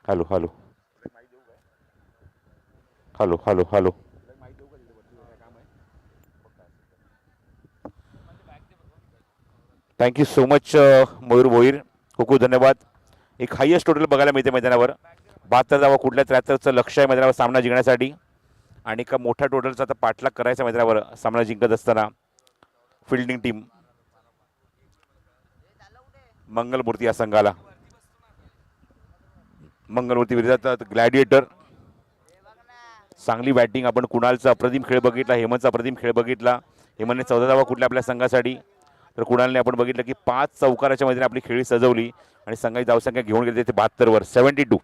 Hello hello hello hello hello. Thank you so much Mayur Bhoir, खूप खूप धन्यवाद. एक हायेस्ट टोटल बघायला मिळते मैदानावर. 72 धावा कुठल्या 73चं लक्ष आहे मैदानावर सामना जिंकण्यासाठी आणि एका मोठ्या टोटलचा आता पाठलाग करायचा मैदानावर सामना जिंकत असताना फिल्डिंग टीम मंगलमूर्ती या संघाला. मंगलमूर्ती विरोधात ग्लॅडिएटर. चांगली बॅटिंग. आपण कुणालचा अप्रतिम खेळ बघितला, हेमंतचा अप्रतिम खेळ बघितला. हेमंतने 14 धावा कुठल्या आपल्या संघासाठी तर कुणालने आपण बघितलं की 5 चौकाराच्या मध्ये आपली खेळी सजवली आणि संघाची धावसंख्या घेऊन गेली ते 72 वर 72.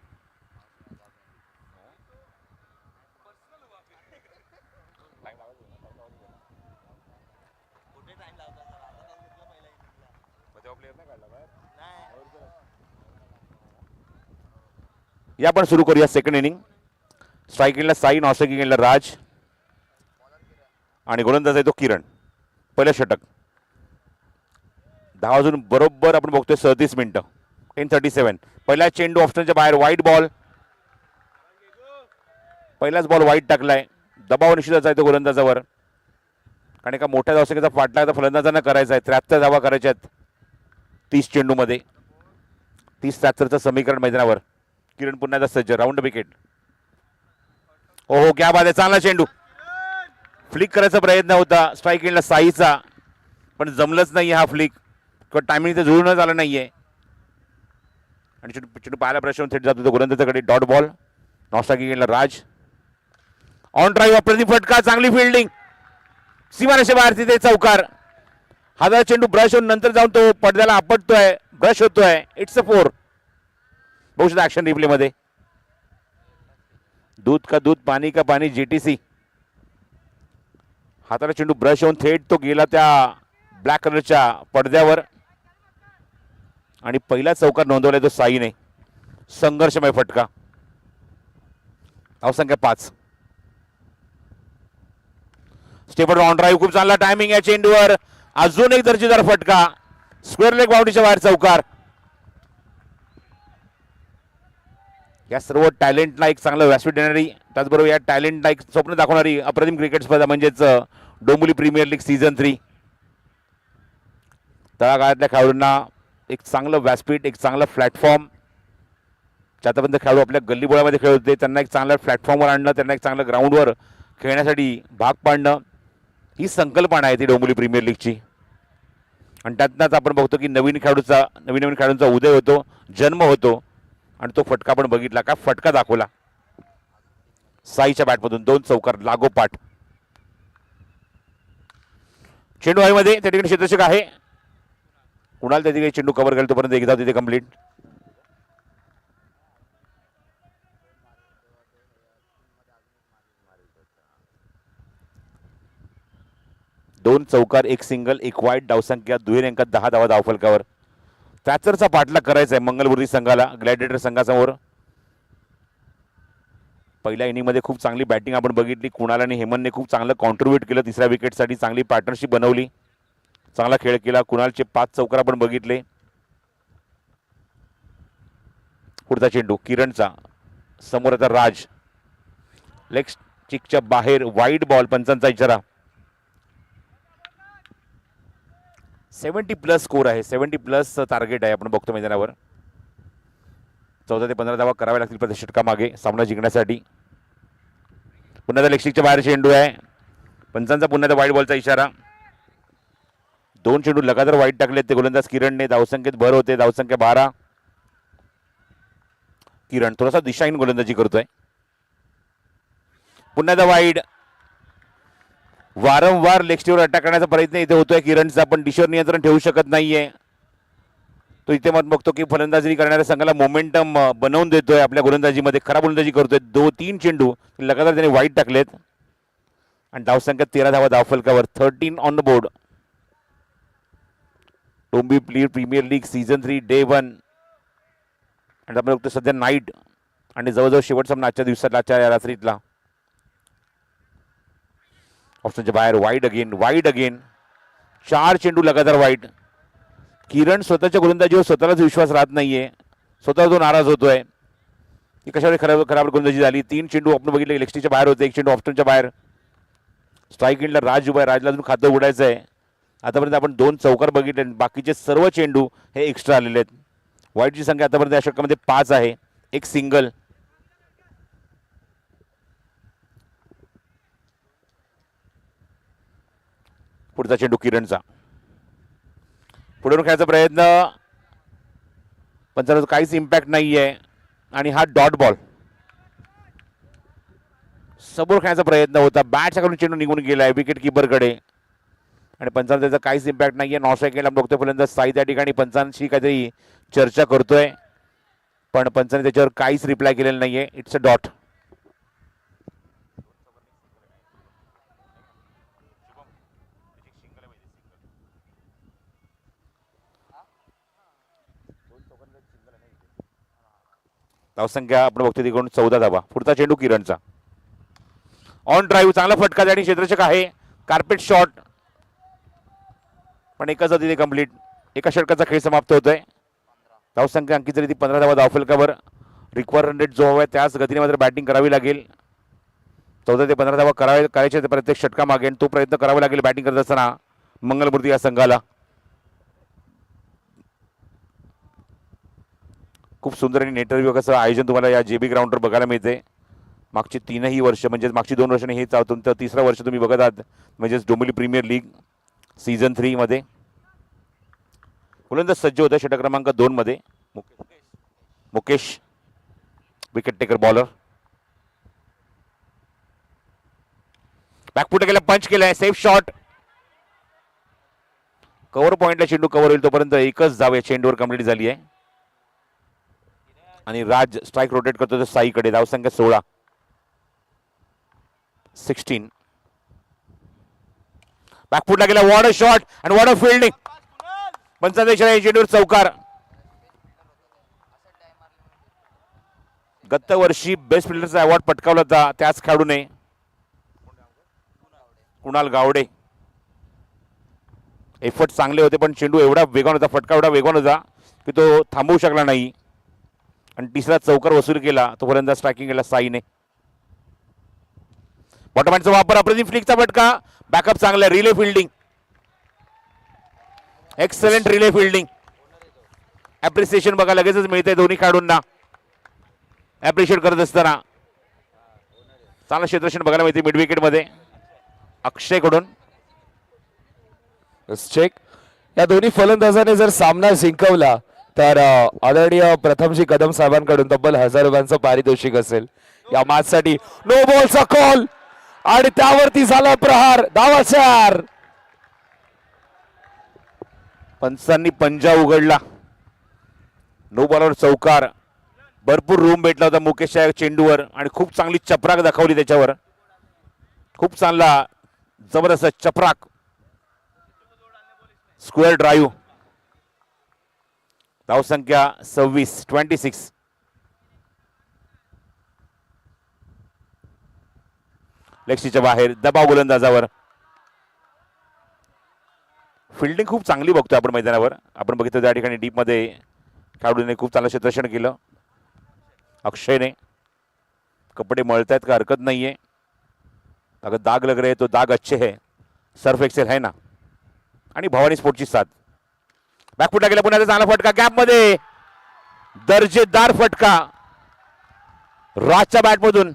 या आपण सुरू करूया सेकंड इनिंग. स्ट्रायकिंगला साई, नॉन स्ट्रायकिंगला राज आणि गोलंदाज आहे तो किरण. पहिलं षटक. 10 वाजून बरोबर आपण बघतोय 37 मिनिटं. 10:37. पहिला चेंडू ऑप्शनच्या बाहेर, वाईट बॉल. पहिलाच बॉल वाईट टाकलाय. दबाव निश्चितच आहे तो गोलंदाजावर, कारण एका मोठ्या धावसंख्येचा फाटला तर फलंदाजांना करायचा आहे. 73 धावा करायच्या आहेत 30 चेंडूमध्ये. 30-73चं समीकरण मैदानावर. किरण पुन्हा एकदा सज्ज. Round wicket. हो क्या बात आहे. चांगला चेंडू. फ्लिक करायचा प्रयत्न होता स्ट्राईक एंडला साईचा, पण जमलंच नाही हा फ्लिक. किंवा टायमिंग इथे जुळूनच आलं नाहीये आणि चेंडू पाहायला प्रश्न थेट जात होतो गोलंदाजाकडे. Dot ball. नॉन स्ट्रायकिंग एंडला राज. ऑन ड्राईव्ह अप्रतिम फटका. चांगली फिल्डिंग. सीमारेषे बाहेर तिथे चौकार. हाताला चेंडू ब्रश होऊन नंतर जाऊन तो पडद्याला आपटतोय, ब्रश होतोय. It's a 4. बघू शकता ऍक्शन रिप्ले मध्ये. दूध का दूध, पाणी का पाणी, जीटीसी. हाताला चेंडू ब्रश होऊन थेट तो गेला त्या ब्लॅक कलरच्या पडद्यावर आणि पहिला चौकार नोंदवलाय तो साईने. संघर्षमय फटका. धावसंख्या 5. Stepper on drive. खूप चांगला टायमिंग आहे चेंडूवर. अजून एक दर्जेदार फटका. स्क्वेअर लेग बाउंड्रीच्या बाहेर चौकार. या सर्व टॅलेंटला एक चांगलं व्यासपीठ देणारी, त्याचबरोबर या टॅलेंटला एक स्वप्न दाखवणारी अप्रतिम क्रिकेट स्पर्धा म्हणजेच डोंबिवली प्रीमियर लीग सीझन 3. तळागाळातल्या खेळाडूंना एक चांगलं व्यासपीठ, एक चांगलं प्लॅटफॉर्म. आतापर्यंत खेळाडू आपल्या गल्लीबोळामध्ये खेळत होते, त्यांना एक चांगल्या प्लॅटफॉर्मवर आणणं, त्यांना एक चांगलं ग्राउंडवर खेळण्यासाठी भाग पाडणं, ही संकल्पना आहे ती डोंबिवली प्रीमियर लीगची. आणि त्यातनंच आपण बघतो की नवीन खेळाडूंचा उदय होतो, जन्म होतो. आणि तो फटका पण बघितला. का फटका दाखवला साईच्या बॅटमधून. 2 चौकार लागोपाठ. चेंडू हवेमध्ये. त्या ठिकाणी क्षेत्ररक्षक आहे. कुणाल त्या ठिकाणी चेंडू कव्हर केला तोपर्यंत एकदा तिथे कंप्लीट. दोन चौकार, एक सिंगल, एक वाईट. धावसंख्या दुहेरी अंकात 10 धावा धावफलकावर. त्याचरचा पाठलाग करायचा आहे मंगलबुर्री संघाला ग्लॅडिएटर संघासमोर. पहिल्या इनिंगमध्ये खूप चांगली बॅटिंग आपण बघितली. कुणाल आणि हेमंतने खूप चांगलं कॉन्ट्रीब्यूट केलं. तिसऱ्या विकेटसाठी चांगली पार्टनरशिप बनवली, चांगला खेळ केला. कुणालचे 5 चौकार आपण बघितले. पुढचा चेंडू किरणचा. समोर आता राज. लेग स्टिकच्या बाहेर वाईड बॉल. पंचांचा इशारा. 70+ स्कोर आहे. 70+ टार्गेट आहे आपण बघतो मैदानावर. 14 ते 15 धावा कराव्या लागतील प्रत्येक षटकामागे सामना जिंकण्यासाठी. पुन्हा लेग स्टिकच्या बाहेर चेंडू आहे. पंचांचा पुन्हा वाईड बॉलचा इशारा. 2 चेंडू लगातार वाईट टाकलेत ते गोलंदाज किरणने. धावसंख्येत भर होते. धावसंख्या 12. किरण थोडासा दिशाहीन गोलंदाजी करतोय. पुन्हा वाईड. वारंवार लेग स्टिकवर अटॅक करण्याचा प्रयत्न इथे होतोय किरणचा, पण डिशवर नियंत्रण ठेवू शकत नाहीये तो. इथे मत बघतो की फलंदाजी करणाऱ्या संघाला मोमेंटम बनवून देतोय आपल्या गोलंदाजीमध्ये. खराब गोलंदाजी करतोय. 2-3 चेंडू लगातार त्याने वाईट टाकलेत आणि धावसंख्या 13 धावा धावफलकावर. 13 on the board. Dombivli premier league season 3 day 1. आणि आपण बघतो सध्या नाईट आणि जवळजवळ शेवट सामना आजच्या दिवसातला, आजच्या रात्रीतला. ऑप्शनच्या बाहेर वाईड अगेन, वाईड अगेन. 4 चेंडू लगातार वाईड. किरण स्वतःच्या गोलंदाजीवर स्वतःलाच विश्वास राहत नाहीये. स्वतः तो नाराज होतोय की कशावर खराब गोलंदाजी झाली. 3 चेंडू आपण बघितले लेग स्टिकच्या बाहेर होते. 1 चेंडू ऑप्शनच्या बाहेर. स्ट्राईक एंडला राज उभा आहे. राजला अजून खातं उघडायचं आहे. आतापर्यंत आपण 2 चौकार बघितले. बाकीचे सर्व चेंडू हे एक्स्ट्रा आलेले आहेत. वाईटची संख्या आतापर्यंत या षटकामध्ये 5 आहे. 1 सिंगल. पुढचा चेंडू किरणचा. पुढे खेळायचा प्रयत्न, पण त्याचा काहीच इम्पॅक्ट नाहीये. आणि हा डॉट बॉल. समोर खेळायचा प्रयत्न होता. बॅटच्या कडून चेंडू निघून गेलाय विकेट किपरकडे आणि पंचांचा त्याचा काहीच इम्पॅक्ट नाहीये. नॉन स्ट्राईक केला बघतोय फलंदाज साई त्या ठिकाणी पंचांशी काहीतरी चर्चा करतोय, पण पंचांनी त्याच्यावर काहीच रिप्लाय केलेला नाहीये. It's a dot. धावसंख्या आपण बघतो तिकडून 14 धावा. पुढचा चेंडू किरणचा ऑन ड्राईव्ह, चांगला फटका आणि क्षेत्ररक्षक आहे. कार्पेट शॉट पण एकाच तिथे कंप्लीट. एका षटकाचा खेळ समाप्त होतोय. धावसंख्या अंकित झाली ती 15 धावा धावफलकावर. रिक्वायर रन रेट जो हवा आहे त्याच गतीने मात्र बॅटिंग करावी लागेल. 14 ते 15 धावा करायचे प्रत्येक षटका मागे आणि तो प्रयत्न करावा लागेल बॅटिंग करत असताना मंगलमूर्ती या संघाला. खूप सुंदर आणि नेटवर्क आयोजन तुम्हाला या जेबी ग्राउंडवर बघायला मिळते. मागची 3 वर्ष म्हणजे मागची 2 वर्षांनी हे चालतो तर तिसरं वर्ष तुम्ही बघत आहात म्हणजेच डोंबिवली प्रीमियर लीग सीझन 3 मध्ये. फुलंदाज सज्ज होता षटक क्रमांक 2 मध्ये Mukesh, wicket taker bowler. Back foot केला, पंच केलाय, सेफ शॉट. कव्हर पॉइंटला चेंडू कव्हर होईल तोपर्यंत एकच धाव या चेंडूवर कंप्लीट झाली आहे आणि राज स्ट्राईक रोटेट करतो साईकडे. धावसंख्या 16. बॅकफुटला गेला, वॉट अ शॉट आणि वॉट अ फिल्डिंग. 45 चेंडूवर चौकार. गत वर्षी बेस्ट फिल्डरचा अवॉर्ड पटकावला होता त्याच खेळाडूने कुणाल गावडे. एफर्ट चांगले होते पण चेंडू एवढा वेगवान होता, फटका एवढा वेगवान होता की तो थांबवू शकला नाही आणि तिसरा चौकार वसूल केला. तो फलंदाज स्ट्रायकिंग केला साईने. बॉटमॅनचा वापर, अप्रतिम फ्लिकचा फटका. बॅकअप चांगला, relay fielding, excellent relay fielding. Appreciation बघा लगेचच मिळते दोन्ही खेळाडूंना ऍप्रिशिएट करत असताना. चांगलं क्षेत्ररक्षण बघायला मिळते मिड विकेट मध्ये अक्षय कडून. चेक. या दोन्ही फलंदाजाने जर सामना जिंकवला तर आदरणीय प्रथमजी कदम साहेबांकडून तब्बल 1000 रुपयांचं पारितोषिक असेल या मॅच साठी. नो बॉलचा कॉल आणि त्यावरती झाला प्रहार. धावा 4. पंचांनी पंजा उघडला. नो बॉलवर चौकार. भरपूर रूम भेटला होता मुकेशच्या चेंडूवर आणि खूप चांगली चपराक दाखवली त्याच्यावर. खूप चांगला जबरदस्त चपराक. Square drive. धावसंख्या 26. लेगस्टीच्या बाहेर दबाव गोलंदाजावर. फिल्डिंग खूप चांगली बघतोय आपण मैदानावर. आपण बघितलं त्या ठिकाणी डीप मध्ये खेळाडूने खूप चांगलं क्षेत्ररक्षण केलं. अक्षयने कपडे मळतायत का हरकत नाहीये. अगर दाग लग रहे तो दाग अच्छे है, सर्फ एक्सेल है ना. आणि भवानी स्पोर्टची साथ. बॅकफुटला गेला, पुन्हा चांगला फटका गॅप मध्ये, दर्जेदार फटका राजच्या बॅटमधून.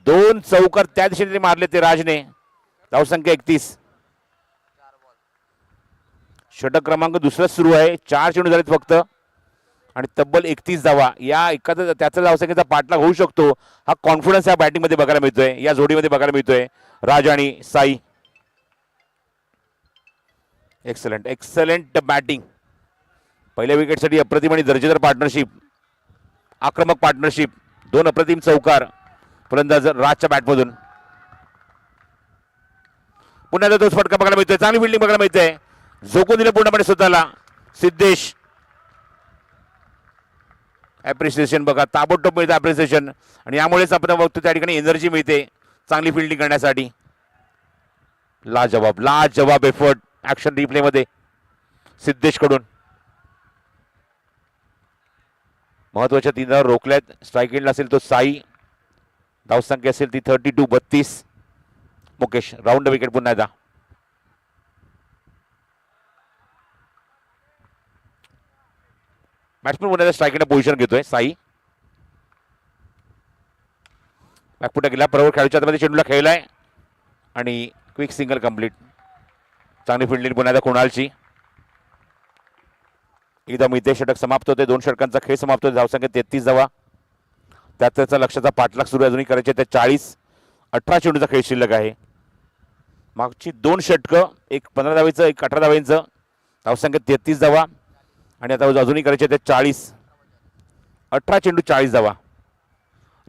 दोन चौकार त्या दिशेने मारले ते राजने. धावसंख्या 31. षटक क्रमांक दुसरा सुरू आहे. 4 चेंडू झालेत फक्त आणि तब्बल 31 धावा. या एखाद्या त्याचा धावसंख्येचा पाठलाग होऊ शकतो हा कॉन्फिडन्स या बॅटिंग मध्ये बघायला मिळतोय, या जोडीमध्ये बघायला मिळतोय राज आणि साई. Excellent batting. पहिल्या विकेटसाठी अप्रतिम आणि दर्जेदार पार्टनरशिप, आक्रमक पार्टनरशिप. 2 अप्रतिम चौकार फलंदाज राजच्या बॅटमधून. पुन्हा तोच फटका बघायला मिळतोय. चांगली फिल्डिंग बघायला मिळते. झोकून दिलं पूर्णपणे स्वतःला सिद्धेश. ऍप्रिसिएशन बघा, ताबडतोब मिळतं ऍप्रिसिएशन आणि यामुळेच आपण बघतो त्या ठिकाणी एनर्जी मिळते चांगली फिल्डिंग करण्यासाठी. लाजवाब एफर्ट ऍक्शन रिप्ले मध्ये सिद्धेश कडून. महत्वाच्या 3 धावा रोखल्यात. स्ट्राईक एंडला असेल तो साई. धावसंख्या असेल ती 32. मुकेश राऊंड विकेट पुन्हा एकदा. बॅट्समन पुन्हा स्ट्राईक पोझिशन घेतोय साई. बॅकफुटा गेला, बरोबर खेळाडूच्या हातामध्ये चेंडूला खेळलाय आणि क्विक सिंगल कंप्लीट. चांगली फिल्डिंग पुन्हा एकदा कुणालची. एकदा मिळते, षटक समाप्त होते. 2 षटकांचा खेळ समाप्त होते. धावसंख्या 33 धावा. त्याचा लक्षाचा पाठलाग सुरू अजूनही करायचे त्या 40. 18 चेंडूचा खेळ शिल्लक आहे. मागची 2 षटकं, एक 15 धावेचं, एक 18 धावेचं. धावसंख्या 33 धावा आणि आता अजूनही करायचे त्या 40. 18 चेंडू 40 धावा.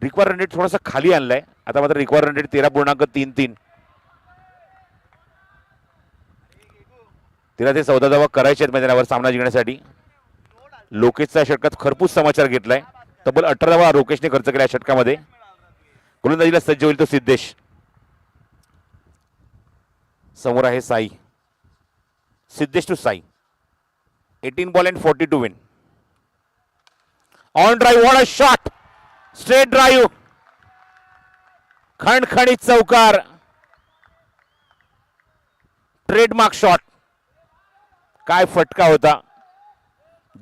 रिक्वायर रन रेट थोडासा खाली आणलाय आता मात्र. Require run rate 13.33. तिला ते 14 धावा करायचे आहेत मैदानावर सामना जिंकण्यासाठी. लोकेशचा षटकात खरपूस समाचार घेतलाय. तब्बल 18 धावा लोकेशने खर्च केला या षटकामध्ये. गोलंदाजीला सज्ज होईल तो सिद्धेश. समोर आहे Sai. Siddhesh to Sai. 18 ball and 42 win. On drive, what a shot. Straight drive, खणखणीत चौकार. Trademark shot. काय फटका होता.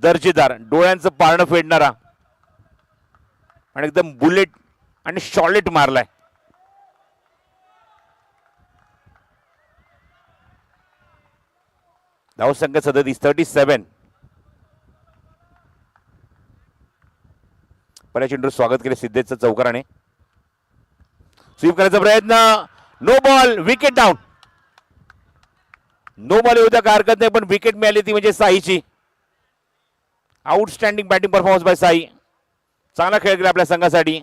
दर्जेदार, डोळ्यांचं पारणं फेडणारा आणि एकदम बुलेट आणि शॉलेट मारलाय. धावसंख्या 37. पहिल्या चेंडूवर स्वागत केले सिद्धेशचं चौकाराने. स्वीप करायचा प्रयत्न. No ball, wicket down. No ball येऊ द्या का हरकत नाही, पण विकेट मिळाली ती म्हणजे साईची. Outstanding batting performance by Sai. चांगला खेळ केला आपल्या संघासाठी.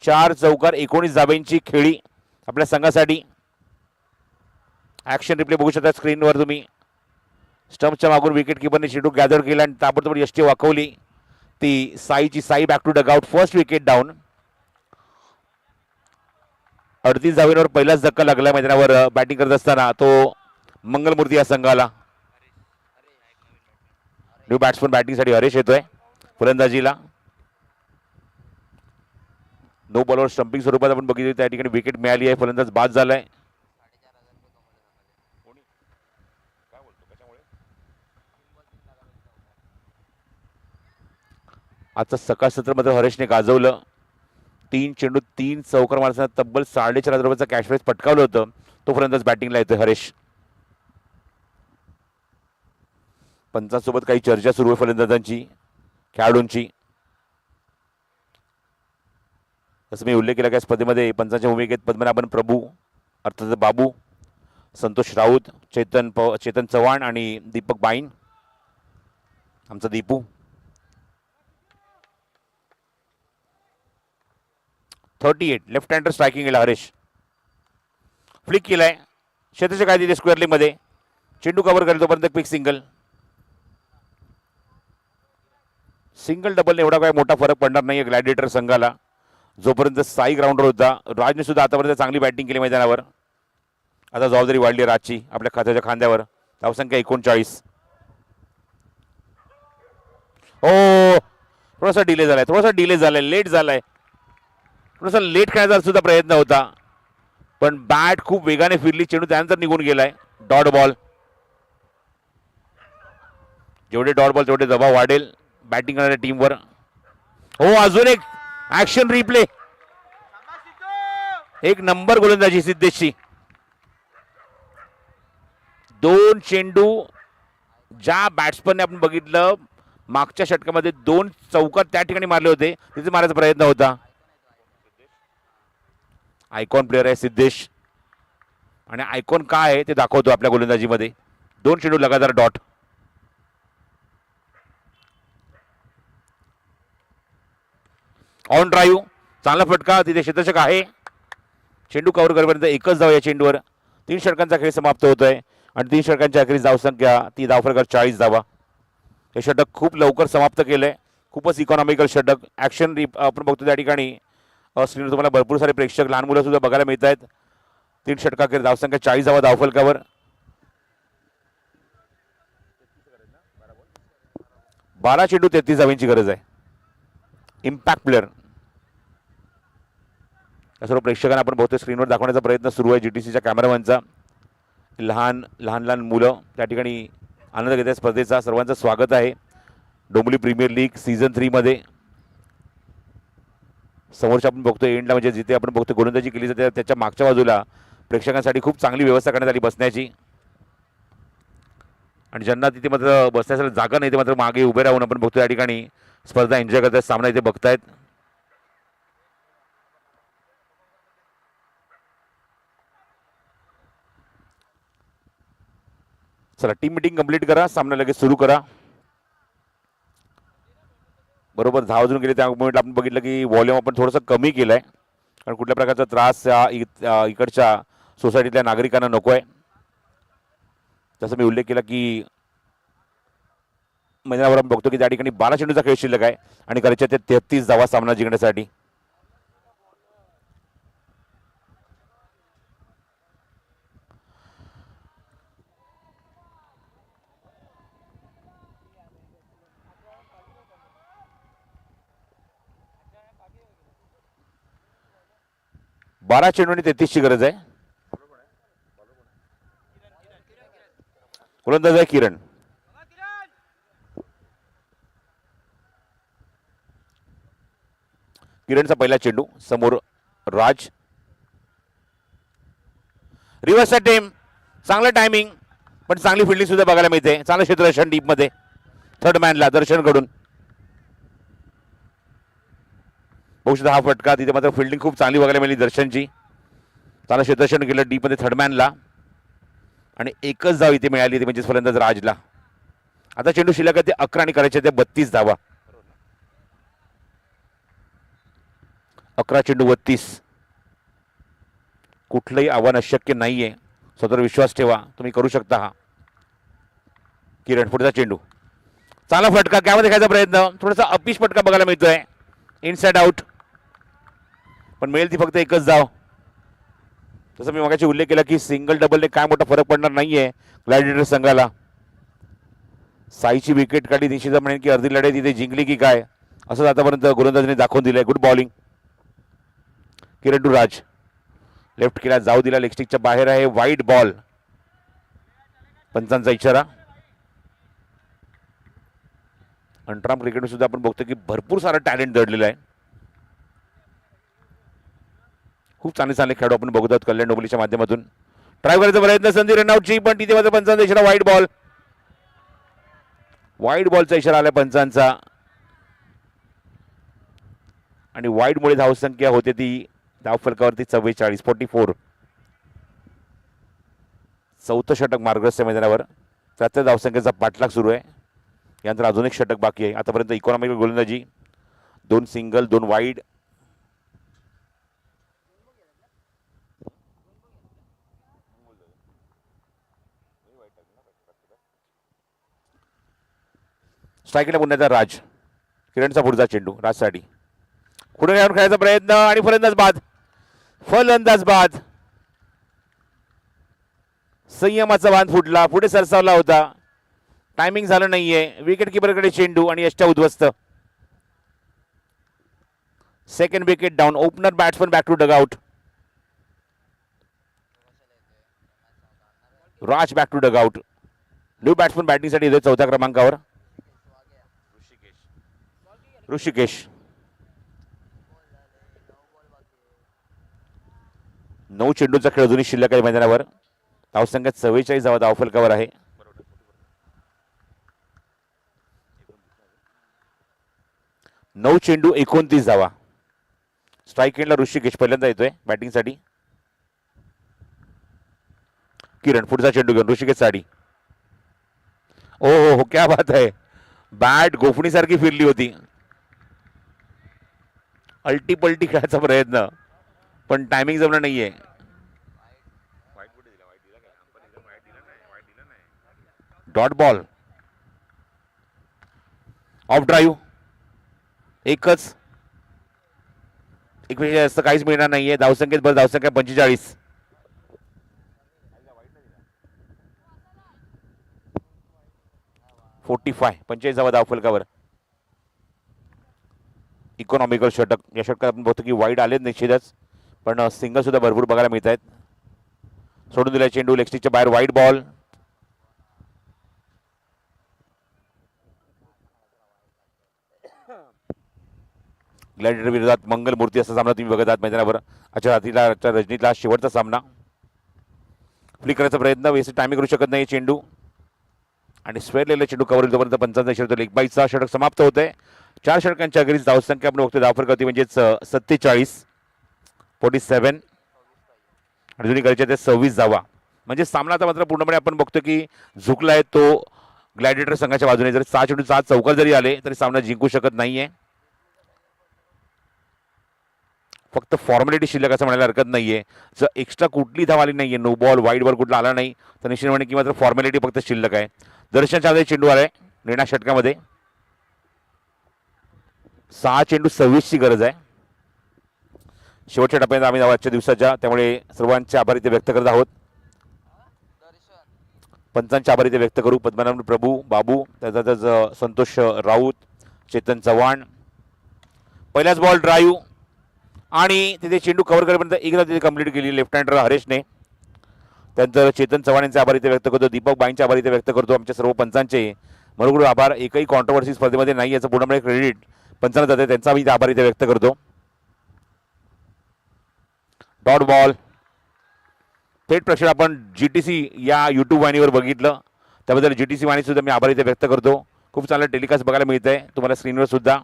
चार चौकार 19 धाब्यांची खेळी आपल्या संघासाठी. ऍक्शन रिप्ले बघू शकता स्क्रीनवर तुम्ही. स्टंपच्या मागून विकेट किपरने चेंडू गॅदर केला आणि ताबडतोब यष्टी वाकवली. ती साईची. Sai back to dugout. First wicket down. 38 धावेवर पहिलाच धक्का लागला मैदानावर बॅटिंग करत असताना तो मंगलमूर्ती या संघाला. न्यू बॅट्समन बॅटिंगसाठी हरेश येतोय फलंदाजीला. नो बॉलवर स्टंपिंग स्वरूपात आपण बघितले त्या ठिकाणी विकेट मिळाली आहे. फलंदाज बाद झालाय. आजचं सकाळ सत्र मात्र हरेशने गाजवलं. 3 चेंडू 3 चौकार मारताना तब्बल 4.5 रुपयाचं कॅश प्राइस पटकावलं होतं. तो फलंदाज बॅटिंगला येतोय हरेश. पंचांसोबत काही चर्चा सुरू आहे फलंदाजांची, खेळाडूंची. जसं मी उल्लेख केला की स्पर्धेमध्ये पंचांच्या भूमिकेत पद्मनाभन प्रभू अर्थात बाबू, संतोष राऊत, चेतन चव्हाण आणि दीपक बाईन. आमचा दीपू. 38 लेफ्ट हँडर स्ट्रायकिंग केला हरेश. फ्लिक केलाय. क्षेत्राच्या काय तिथे स्क्वेअर मध्ये चेंडू कव्हर करेल तोपर्यंत क्विक सिंगल. सिंगल डबल एवढा काय मोठा फरक पडणार नाही ग्लॅडिएटर संघाला. जोपर्यंत साई ग्राउंडवर होता, राजने सुद्धा आतापर्यंत चांगली बॅटिंग केली मैदानावर. आता जबाबदारी वाढली राजची आपल्या खात्याच्या खांद्यावर. धावसंख्या 39. हो, थोडासा डिले झालाय, लेट झालाय. थोडासा लेट खेळण्याचा सुद्धा प्रयत्न होता, पण बॅट खूप वेगाने फिरली. चेंडू त्यानंतर निघून गेलाय. Dot ball. जेवढे डॉट बॉल तेवढे दबाव वाढेल बॅटिंग करणाऱ्या टीमवर. हो, अजून एक ऍक्शन रिप्ले. एक नंबर गोलंदाजी सिद्धेशची. 2 चेंडू ज्या बॅट्समनने आपण बघितलं मागच्या षटकामध्ये 2 चौकार त्या ठिकाणी मारले होते, तिथे मारायचा प्रयत्न होता. आयकॉन प्लेअर आहे सिद्धेश आणि आयकॉन काय आहे ते दाखवतो आपल्या गोलंदाजीमध्ये. 2 चेंडू लगातार डॉट. ऑन ड्राईव्ह, चांगला फटका. तिथे क्षेत्ररक्षक आहे. चेंडू कव्हर करेपर्यंत एकच धाव या चेंडूवर. 3 षटकांचा खेळ समाप्त होतोय आणि 3 षटकांच्या अखेरीस धावसंख्या ती धावफलकावर 40 धावा. हे षटक खूप लवकर समाप्त केलंय. खूपच इकॉनॉमिकल षटक. ऍक्शन आपण बघतो त्या ठिकाणी स्क्रीनवर तुम्हाला भरपूर सारे प्रेक्षक, लहान मुलं सुद्धा बघायला मिळत आहेत. 3 षटकाखेर धावसंख्या 40 धावा धावफलकावर. 12 चेंडू 33 धावांची गरज आहे. Impact player. या सर्व प्रेक्षकांना आपण बहुतेक स्क्रीनवर दाखवण्याचा प्रयत्न सुरू आहे जीटीसीच्या कॅमेरामॅनचा. लहान मुलं त्या ठिकाणी आनंद घेत आहेत स्पर्धेचा. सर्वांचं स्वागत आहे डोंबिवली प्रीमियर लीग सीझन 3 मध्ये. समोरच्या आपण बघतो एंडला, म्हणजे जिथे आपण बघतो गोलंदाजी केली जाते त्याच्या मागच्या बाजूला प्रेक्षकांसाठी खूप चांगली व्यवस्था करण्यात आली बसण्याची. आणि ज्यांना तिथे मात्र बसण्यासाठी जागा नाही ते मात्र मागे उभे राहून आपण बघतो या ठिकाणी स्पर्धा एन्जॉय करतायत, सामना इथे बघतायत. चला, टीम मीटिंग कंप्लीट करा, सामना लगेच सुरू करा. बरोबर 10 वाजून गेले त्या मोमेंटला आपण बघितलं की व्हॉल्यूम आपण थोडंसं कमी केलंय. कारण कुठल्या प्रकारचा त्रास इकडच्या सोसायटीतल्या नागरिकांना नको आहे. जसं मी उल्लेख केला की मैदानावर आपण बघतो की त्या ठिकाणी 12 चेंडूचा खेळ शिल्लक आहे आणि करायचे ते 33 धावा सामना जिंकण्यासाठी. बारा चेंडू आणि 33ची गरज आहे. गोलंदाज आहे किरण. किरणचा पहिला चेंडू समोर राज. रिव्हर्स टीम चांगलं टायमिंग पण चांगली फिल्डिंग सुद्धा बघायला मिळते. चांगलं क्षेत्ररक्षण डीप मध्ये थर्ड मॅनला दर्शन कडून. बघू शकता हा फटका. तिथे मात्र फिल्डिंग खूप चांगली बघायला मिळाली दर्शनची. चांगलं क्षेत्ररक्षण केलं डीप मध्ये थर्ड मॅनला आणि एकच धाव इथे मिळाली ती म्हणजे फलंदाज राजला. आता चेंडू शिल्लक आहे ते 11 आणि करायचे ते 32 धावा. 11 चेंडू 32. कुठलंही आव्हान अशक्य नाहीये. स्वतःवर विश्वास ठेवा, तुम्ही करू शकता. हा किरण पुढचा चेंडू चांगला फटका कॅमध्ये खायचा प्रयत्न. थोडासा अपिश फटका बघायला मिळतोय इनसाइड आउट पण मिळेल ती फक्त एकच धाव. जसं मी मगाशी उल्लेख केला की सिंगल डबलने काय मोठा फरक पडणार नाहीये ग्लॅडिएटर संघाला. साईची विकेट काढली निश्चितच म्हणेन की अर्धी लढाई तिथे जिंकली की काय असं आतापर्यंत गोलंदाजीने दाखवून दिलंय. Good bowling Kiran to Raj. Left केला जाऊ दिला लेग स्टिकच्या बाहेर आहे. Wide ball. पंचांचा इशारा. अंतराम क्रिकेट सुद्धा आपण बघतो की भरपूर सारा टॅलेंट दडलेला आहे. खूप चांगले खेळाडू आपण बघत आहोत कल्याण डोंबिवलीच्या माध्यमातून. ट्राय करायचा प्रयत्न संधी रनआउटची पण तिथे मात्र पंचांचा इशारा. Wide ball. वाईड बॉलचा इशारा आला पंचांचा आणि वाईडमुळे धावसंख्या होते ती धावफलकावरती 44 44. चौथं षटक मार्गस्थ मैदानावर. त्यात धावसंख्येचा पाठलाग सुरू आहे. यानंतर अजून एक षटक बाकी आहे. आतापर्यंत इकॉनॉमिकल गोलंदाजी 2 सिंगल 2 वाईड. स्ट्राईकला पुन्हा राज. किरणचा पुढचा चेंडू राजसाठी. पुढे येऊन खेळायचा प्रयत्न आणि फलंदाज बाद. फलंदाज बाद. संयमाचा बांध फुटला. पुढे सरसावला होता. टायमिंग झालं नाहीये. विकेट किपरकडे चेंडू आणि यष्टा उद्ध्वस्त. Second wicket down. Opener batsman back to dugout. Raj back to dugout. New batsman बॅटिंगसाठी येतोय चौथ्या क्रमांकावर. ऋषिकेश. 9 चेंडूचा खेळ अजूनही शिल्लक आहे मैदानावर. धावसंख्या 44 धावा धावफलकावर आहे. नऊ चेंडू 29 धावा. स्ट्राईक एंडला ऋषिकेश पहिल्यांदा येतोय बॅटिंगसाठी. किरण पुढचा चेंडू घेऊन ऋषिकेश साठी. ओ हो क्या बात आहे. बॅट गोफणीसारखी फिरली होती. अल्टी पलटी खेळायचा प्रयत्न पण टायमिंग जमलं नाहीये. Dot ball. Of drive. एकच. एकपेक्षा जास्त काहीच मिळणार नाहीये. धावसंख्येत बरं धावसंख्या 45. धावा धावफलकावर. इकॉनॉमिकल षटक. या षटकात आपण बघतो की वाईड आलेच निश्चितच पण सिंगल सुद्धा भरपूर बघायला मिळत आहेत. सोडून दिला चेंडू लेग स्टिकच्या बाहेर. Wide ball. ग्लॅडिएटर विरोधात मंगलमूर्ती असा सामना तुम्ही बघत आहात मैदानावर. अच्छा रात्रीला रजनीतला शेवटचा सामना. फ्लिक करायचा प्रयत्न वेस्ट टायमिंग करू शकत नाही चेंडू आणि स्वेरलेला चेंडू कव्हर जोपर्यंत 55 लेग बाईचा षटक समाप्त होतोय. 4 षटकांच्या अखेरीस धावसंख्या आपण बघतोय धावफलक म्हणजेच 47 47 आणि जुनी करायचे ते 26 धावा. म्हणजे सामना आता मात्र पूर्णपणे आपण बघतो की झुकलाय तो ग्लॅडिएटर संघाच्या बाजूने. जर 6 चेंडू 7 चौकार जरी आले तरी सामना जिंकू शकत नाहीये. फक्त फॉर्मॅलिटी शिल्लक असं म्हणायला हरकत नाहीये. जर एक्स्ट्रा कुठली धाव आली नाहीये, नो बॉल वाईड बॉल कुठला आला नाही, तर निश्चित म्हणे की मात्र फॉर्मॅलिटी फक्त शिल्लक आहे. दर्शनच्या मध्ये चेंडू आलाय निर्णय षटकामध्ये. 6 चेंडू 26 ची गरज आहे. शेवटच्या टप्प्यात आम्ही आजच्या दिवसाच्या, त्यामुळे सर्वांचे आभार इथे व्यक्त करत आहोत. पंचांचे आभार इथे व्यक्त करू. पद्मनाभ प्रभू, बाबू, त्याच्यातच संतोष राऊत, चेतन चव्हाण. पहिलाच बॉल ड्राईव्ह आणि तिथे चेंडू कव्हर करेपर्यंत एकदा तिथे कंप्लीट केली लेफ्ट हँडर हरेशने. त्यानंतर चेतन चव्हाण यांचे आभार इथे व्यक्त करतो. दीपक बाईंचे आभार इथे व्यक्त करतो. आमच्या सर्व पंचांचे मनोगुण आभार. एकही कॉन्ट्रोवर्सी स्पर्धेमध्ये नाही याचं पूर्णपणे क्रेडिट पंचांना जाते, त्यांचा मी आभार इथे व्यक्त करतो. डॉट बॉल थेट प्रक्षेपण आपण GTC या यूट्यूब वाहिनीवर बघितलं, त्याबद्दल GTC वाहिनी सुद्धा मी आभार इथे व्यक्त करतो. खूप चांगलं टेलिकास्ट बघायला मिळत आहे तुम्हाला स्क्रीनवर सुद्धा,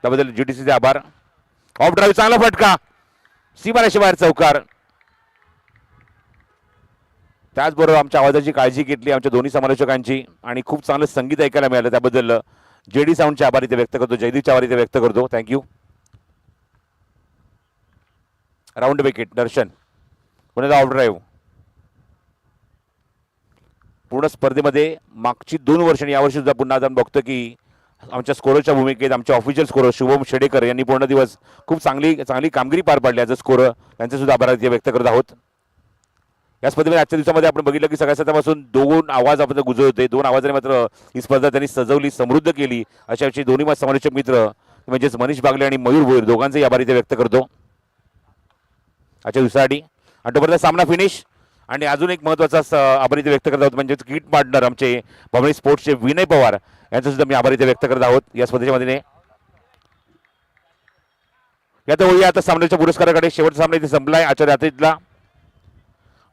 त्याबद्दल GTCचे आभार. ऑफ ड्राईव्ह चांगला फटका, सीमारेषे बाहेर चौकार. त्याचबरोबर आमच्या आवाजाची काळजी घेतली आमच्या दोन्ही समालोचकांची आणि खूप चांगलं संगीत ऐकायला मिळालं, त्याबद्दल JD साऊंडचे आभार इथे व्यक्त करतो. जयदीपचे आभार इथे व्यक्त करतो. थँक्यू. राऊंड विकेट दर्शन, पुन्हा ऑफ ड्राईव्ह. पूर्ण स्पर्धेमध्ये मागची 2 वर्ष आणि यावर्षी सुद्धा पुन्हा आपण बघतो की आमच्या स्कोररच्या भूमिकेत आमचे ऑफिशियल स्कोरर शुभम शेडेकर यांनी पूर्ण दिवस खूप चांगली कामगिरी पार पाडली. ॲज अ स्कोरर त्यांचे सुद्धा आभार इथे व्यक्त करत आहोत. या स्पर्धेमध्ये आजच्या दिवसामध्ये आपण बघितलं की सगळ्या सत्रापासून 2 आवाज आपण गुजर होते. 2 आवाजाने मात्र ही स्पर्धा त्यांनी सजवली, समृद्ध केली. अशा विषयी दोन्ही समालोचक मित्र म्हणजेच मनीष बागले आणि मयूर भोईर दोघांचेही आभार इथे व्यक्त करतो आजच्या दिवसासाठी. आणि तोपर्यंत सामना फिनिश. आणि अजून एक महत्त्वाचा आभार इथे व्यक्त करत आहोत म्हणजे किट पार्टनर आमचे भवनी स्पोर्ट्सचे विनय पवार यांचा सुद्धा मी आभार इथे व्यक्त करत आहोत या स्पर्धेच्या मधीने. यात होऊया आता सामन्याच्या पुरस्काराकडे. शेवटचा सामना इथे संपलाय आजच्या रात्रीतला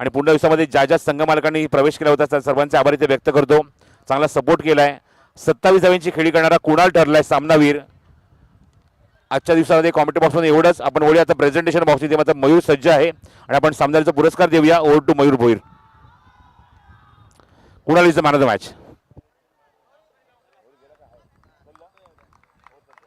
आणि पुढल्या दिवसामध्ये ज्या संघ मालकांनी प्रवेश केला होता त्या सर्वांचे आभार इथे व्यक्त करतो. चांगला सपोर्ट केलाय. 27 धावांची खेळी करणारा कुणाल ठरलाय सामनावीर आजच्या दिवसामध्ये. कॉमेंट्री बॉक्समध्ये एवढंच. आपण वळूया आता प्रेझेंटेशन बॉक्स, इथे मात्र मयूर सज्ज आहे आणि आपण सामन्याचा पुरस्कार देऊया. Over to Mayur Bhoir. Kunal is the man of the match.